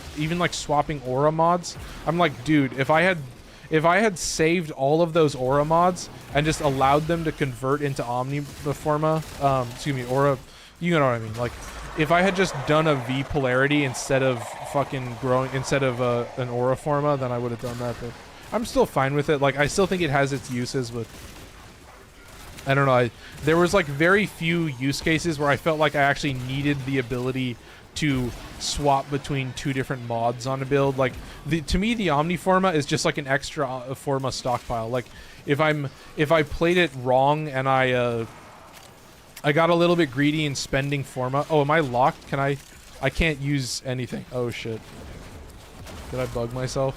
swapping aura mods, I'm like, dude, if I had saved all of those aura mods and just allowed them to convert into Omniforma, excuse me, aura, you know what I mean? Like, if I had just done a V polarity instead of fucking instead of an aura forma, then I would have done that. But I'm still fine with it. Like, I still think it has its uses, but I don't know. There was like very few use cases where I felt like I actually needed the ability to swap between 2 different mods on a build. Like, to me, the Omniforma is just like an extra Forma stockpile. Like, if I played it wrong and I got a little bit greedy in spending Forma. Oh, am I locked? I can't use anything. Oh shit. Did I bug myself?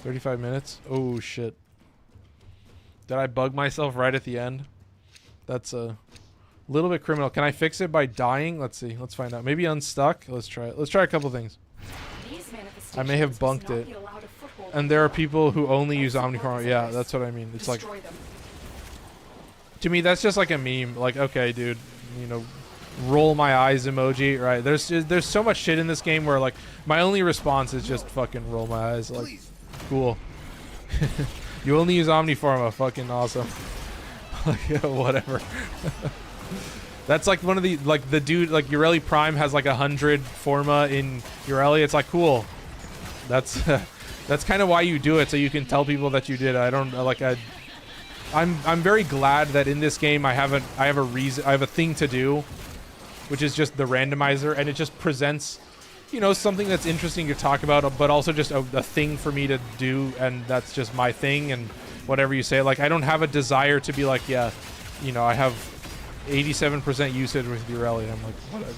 35 minutes? Oh shit. Did I bug myself right at the end? That's a little bit criminal. Can I fix it by dying? Let's see. Let's find out. Maybe unstuck? Let's try it. Let's try a couple things. I may have bunked it. And there are people who only use Omniforma. Yeah, that's what I mean. It's like... To me, that's just like a meme. Like, okay, dude, you know, roll my eyes emoji, right? There's so much shit in this game where, like, my only response is just fucking roll my eyes. Like, cool. You only use Omniforma. Fucking awesome. Like, whatever. That's like one of the, like, the dude, like, Ureli Prime has like 100 Forma in Ureli. It's like, cool. That's that's kind of why you do it, so you can tell people that you did. I don't, like, I'm very glad that in this game I have a thing to do, which is just the randomizer, and it just presents, you know, something that's interesting to talk about, but also just a thing for me to do, and that's just my thing. And whatever you say, like, I don't have a desire to be like, yeah, you know, I have 87% usage with Ureli. I'm like, whatever.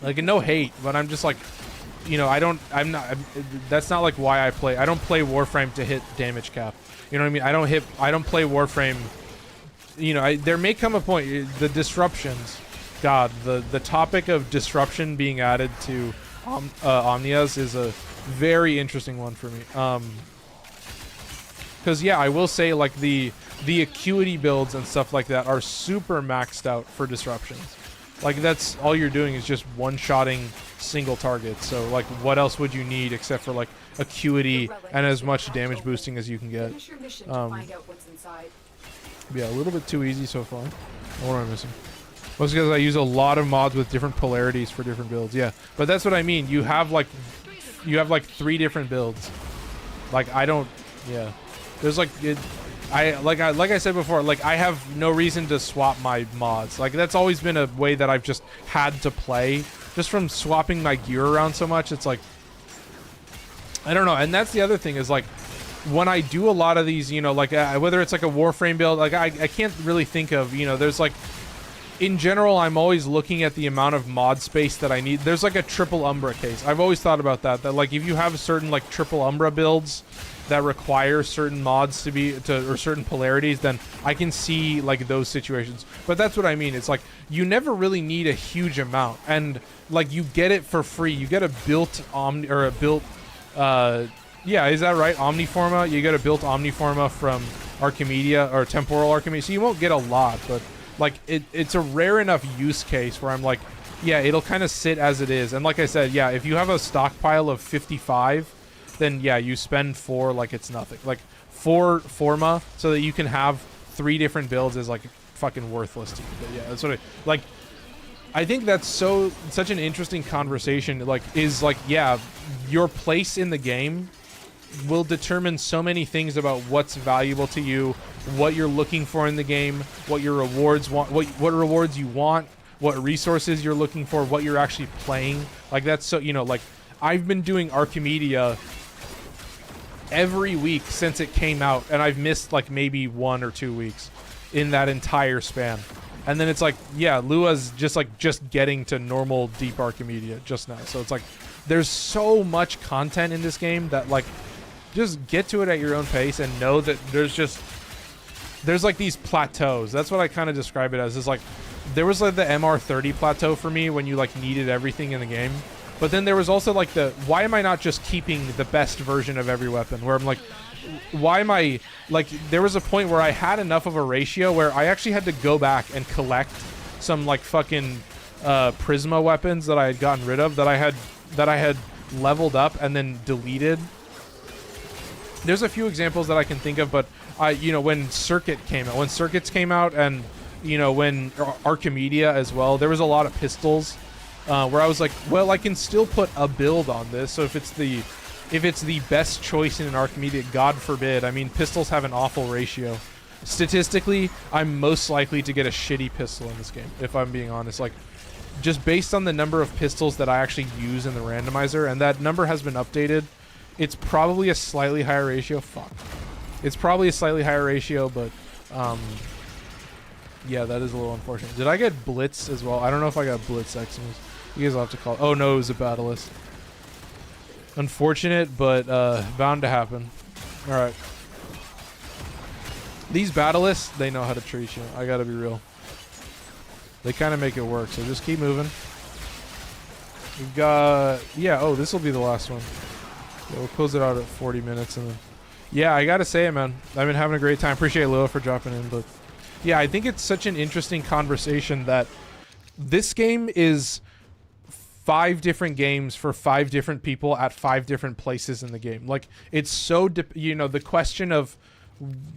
Like, no hate, but I'm just like, you know, that's not like why I play. I don't play Warframe to hit damage cap. You know what I mean? I don't play Warframe. You know, there may come a point, the disruptions. God, the topic of disruption being added to Omnias is a very interesting one for me. Because yeah, I will say, like, the acuity builds and stuff like that are super maxed out for disruptions. Like, that's all you're doing is just one-shotting single targets. So, like, what else would you need except for, like, acuity and as much damage boosting as you can get? Yeah, a little bit too easy so far. What am I missing? Mostly because I use a lot of mods with different polarities for different builds. Yeah, but that's what I mean. You have like 3 different builds. Like, I don't. Yeah. There's like like I said before, like I have no reason to swap my mods. Like that's always been a way that I've just had to play, just from swapping my gear around so much. It's like, I don't know. And that's the other thing is like, when I do a lot of these, you know, like whether it's like a Warframe build, like I can't really think of, you know, there's like, in general, I'm always looking at the amount of mod space that I need. There's like a triple Umbra case. I've always thought about that like if you have certain like triple Umbra builds that require certain mods or certain polarities, then I can see like those situations. But that's what I mean. It's like you never really need a huge amount, and like you get it for free. You get a built yeah, is that right? Omniforma. You get a built Omniforma from Archimedia or Temporal Archimedia, so you won't get a lot, but like it's a rare enough use case where I'm like, yeah, it'll kind of sit as it is. And like I said, yeah, if you have a stockpile of 55, then yeah, you spend 4 like it's nothing. Like 4 Forma so that you can have 3 different builds is like fucking worthless to you. But yeah, that's what I think that's such an interesting conversation. Like, is like, yeah, your place in the game will determine so many things about what's valuable to you, what you're looking for in the game, what your rewards want, what rewards you want, what resources you're looking for, what you're actually playing. Like that's so, you know, like I've been doing Archimedia every week since it came out, and I've missed like maybe 1 or 2 weeks in that entire span. And then it's like, yeah, Lua's just getting to normal deep Archimedia just now. So it's like there's so much content in this game that like just get to it at your own pace and know that there's like these plateaus. That's what I kind of describe it as. Is like there was like the MR30 plateau for me when you like needed everything in the game. But then there was also like why am I not just keeping the best version of every weapon? Where I'm like, why am I like, there was a point where I had enough of a ratio where I actually had to go back and collect some like fucking Prisma weapons that I had gotten rid of, that I had leveled up and then deleted. There's a few examples that I can think of, but you know, when Circuits came out, and you know, when Archimedia as well, there was a lot of pistols where I was like, well, I can still put a build on this. So if it's the best choice in an Archimedia, God forbid. I mean, pistols have an awful ratio. Statistically, I'm most likely to get a shitty pistol in this game, if I'm being honest. Like, just based on the number of pistols that I actually use in the randomizer, and that number has been updated. It's probably a slightly higher ratio. Fuck. It's probably a slightly higher ratio, but yeah, that is a little unfortunate. Did I get Blitz as well? I don't know if I got Blitz Xmas. You guys will have to call. Oh no, it was a Battlist. Unfortunate, but bound to happen. All right. These Battlists, they know how to treat you. I gotta be real. They kind of make it work, so just keep moving. We've got, yeah, oh, this will be the last one. Yeah, we'll close it out at 40 minutes, and then, yeah, I gotta say it, man. I've been having a great time. Appreciate Lua for dropping in, but yeah, I think it's such an interesting conversation that this game is 5 different games for 5 different people at 5 different places in the game. Like, it's so, you know, the question of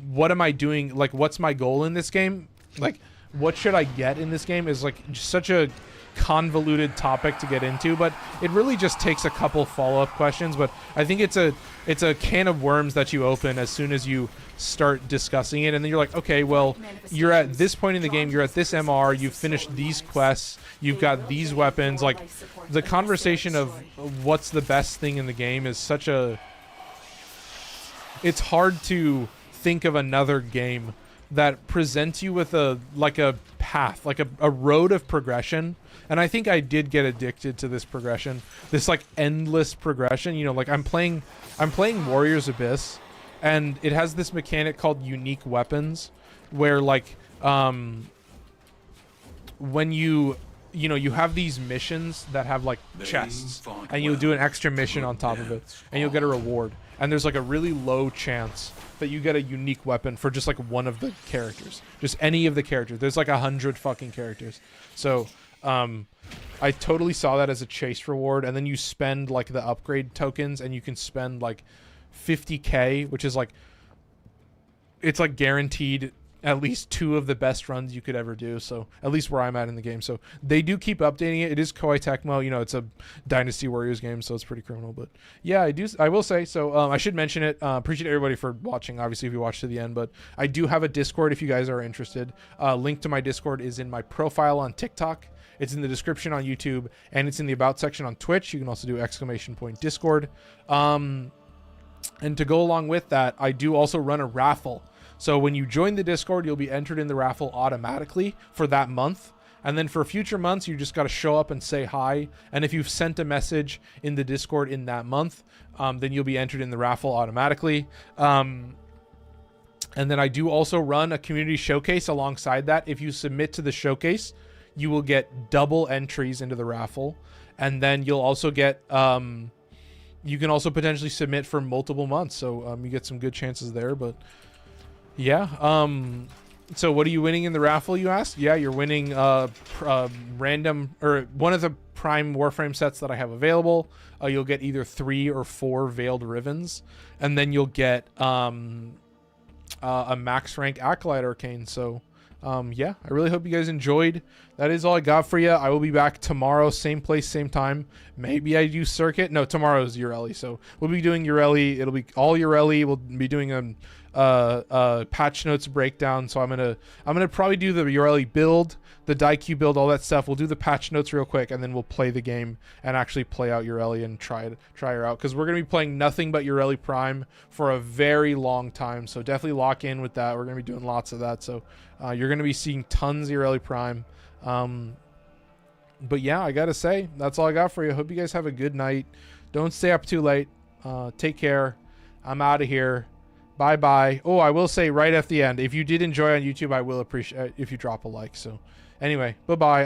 what am I doing? Like, what's my goal in this game? Like, what should I get in this game is like such a convoluted topic to get into, but it really just takes a couple follow-up questions. But I think it's a can of worms that you open as soon as you start discussing it, and then you're like, okay, well, you're at this point in the game, you're at this MR, you've finished these quests, you've got these weapons. Like, the conversation of what's the best thing in the game is such a, it's hard to think of another game that presents you with a path, like a road of progression. And I think I did get addicted to this progression, this like endless progression. You know, like I'm playing Warriors Abyss, and it has this mechanic called unique weapons, where like when you have these missions that have like chests, and you'll do an extra mission on top of it, and you'll get a reward. And there's like a really low chance that you get a unique weapon for just like one of the characters, just any of the characters. There's like 100 fucking characters. So I totally saw that as a chase reward. And then you spend like the upgrade tokens, and you can spend like 50k, which is like, it's like guaranteed at least 2 of the best runs you could ever do. So at least where I'm at in the game. So they do keep updating it. It is Koei Tecmo, you know, it's a Dynasty Warriors game, so it's pretty criminal. But yeah, I will say, so I should mention it. Appreciate everybody for watching, obviously, if you watched to the end, but I do have a Discord if you guys are interested. Link to my Discord is in my profile on TikTok. It's in the description on YouTube, and it's in the About section on Twitch. You can also do !Discord. And to go along with that, I do also run a raffle. So when you join the Discord, you'll be entered in the raffle automatically for that month. And then for future months, you just got to show up and say hi. And if you've sent a message in the Discord in that month, then you'll be entered in the raffle automatically. And then I do also run a community showcase alongside that. If you submit to the showcase, you will get double entries into the raffle. And then you'll also get... you can also potentially submit for multiple months. So you get some good chances there. But... yeah. So what are you winning in the raffle, you asked? Yeah, you're winning random, or one of the Prime Warframe sets that I have available. You'll get either 3 or 4 Veiled Rivens, and then you'll get a max rank Acolyte Arcane. So yeah, I really hope you guys enjoyed. That is all I got for you. I will be back tomorrow, same place, same time. Maybe I do Circuit. No, tomorrow's Ureli. So we'll be doing Ureli. It'll be all Ureli. We'll be doing patch notes breakdown. So I'm gonna probably do the Ureli build, the Daikyu build, all that stuff. We'll do the patch notes real quick, and then we'll play the game and actually play out Ureli and try her out, because we're gonna be playing nothing but Ureli Prime for a very long time. So definitely lock in with that. We're gonna be doing lots of that. So you're gonna be seeing tons of Ureli Prime. But yeah, I gotta say, that's all I got for you. Hope you guys have a good night. Don't stay up too late. Take care. I'm out of here. Bye bye. Oh, I will say right at the end, if you did enjoy on YouTube, I will appreciate if you drop a like. So anyway, bye bye.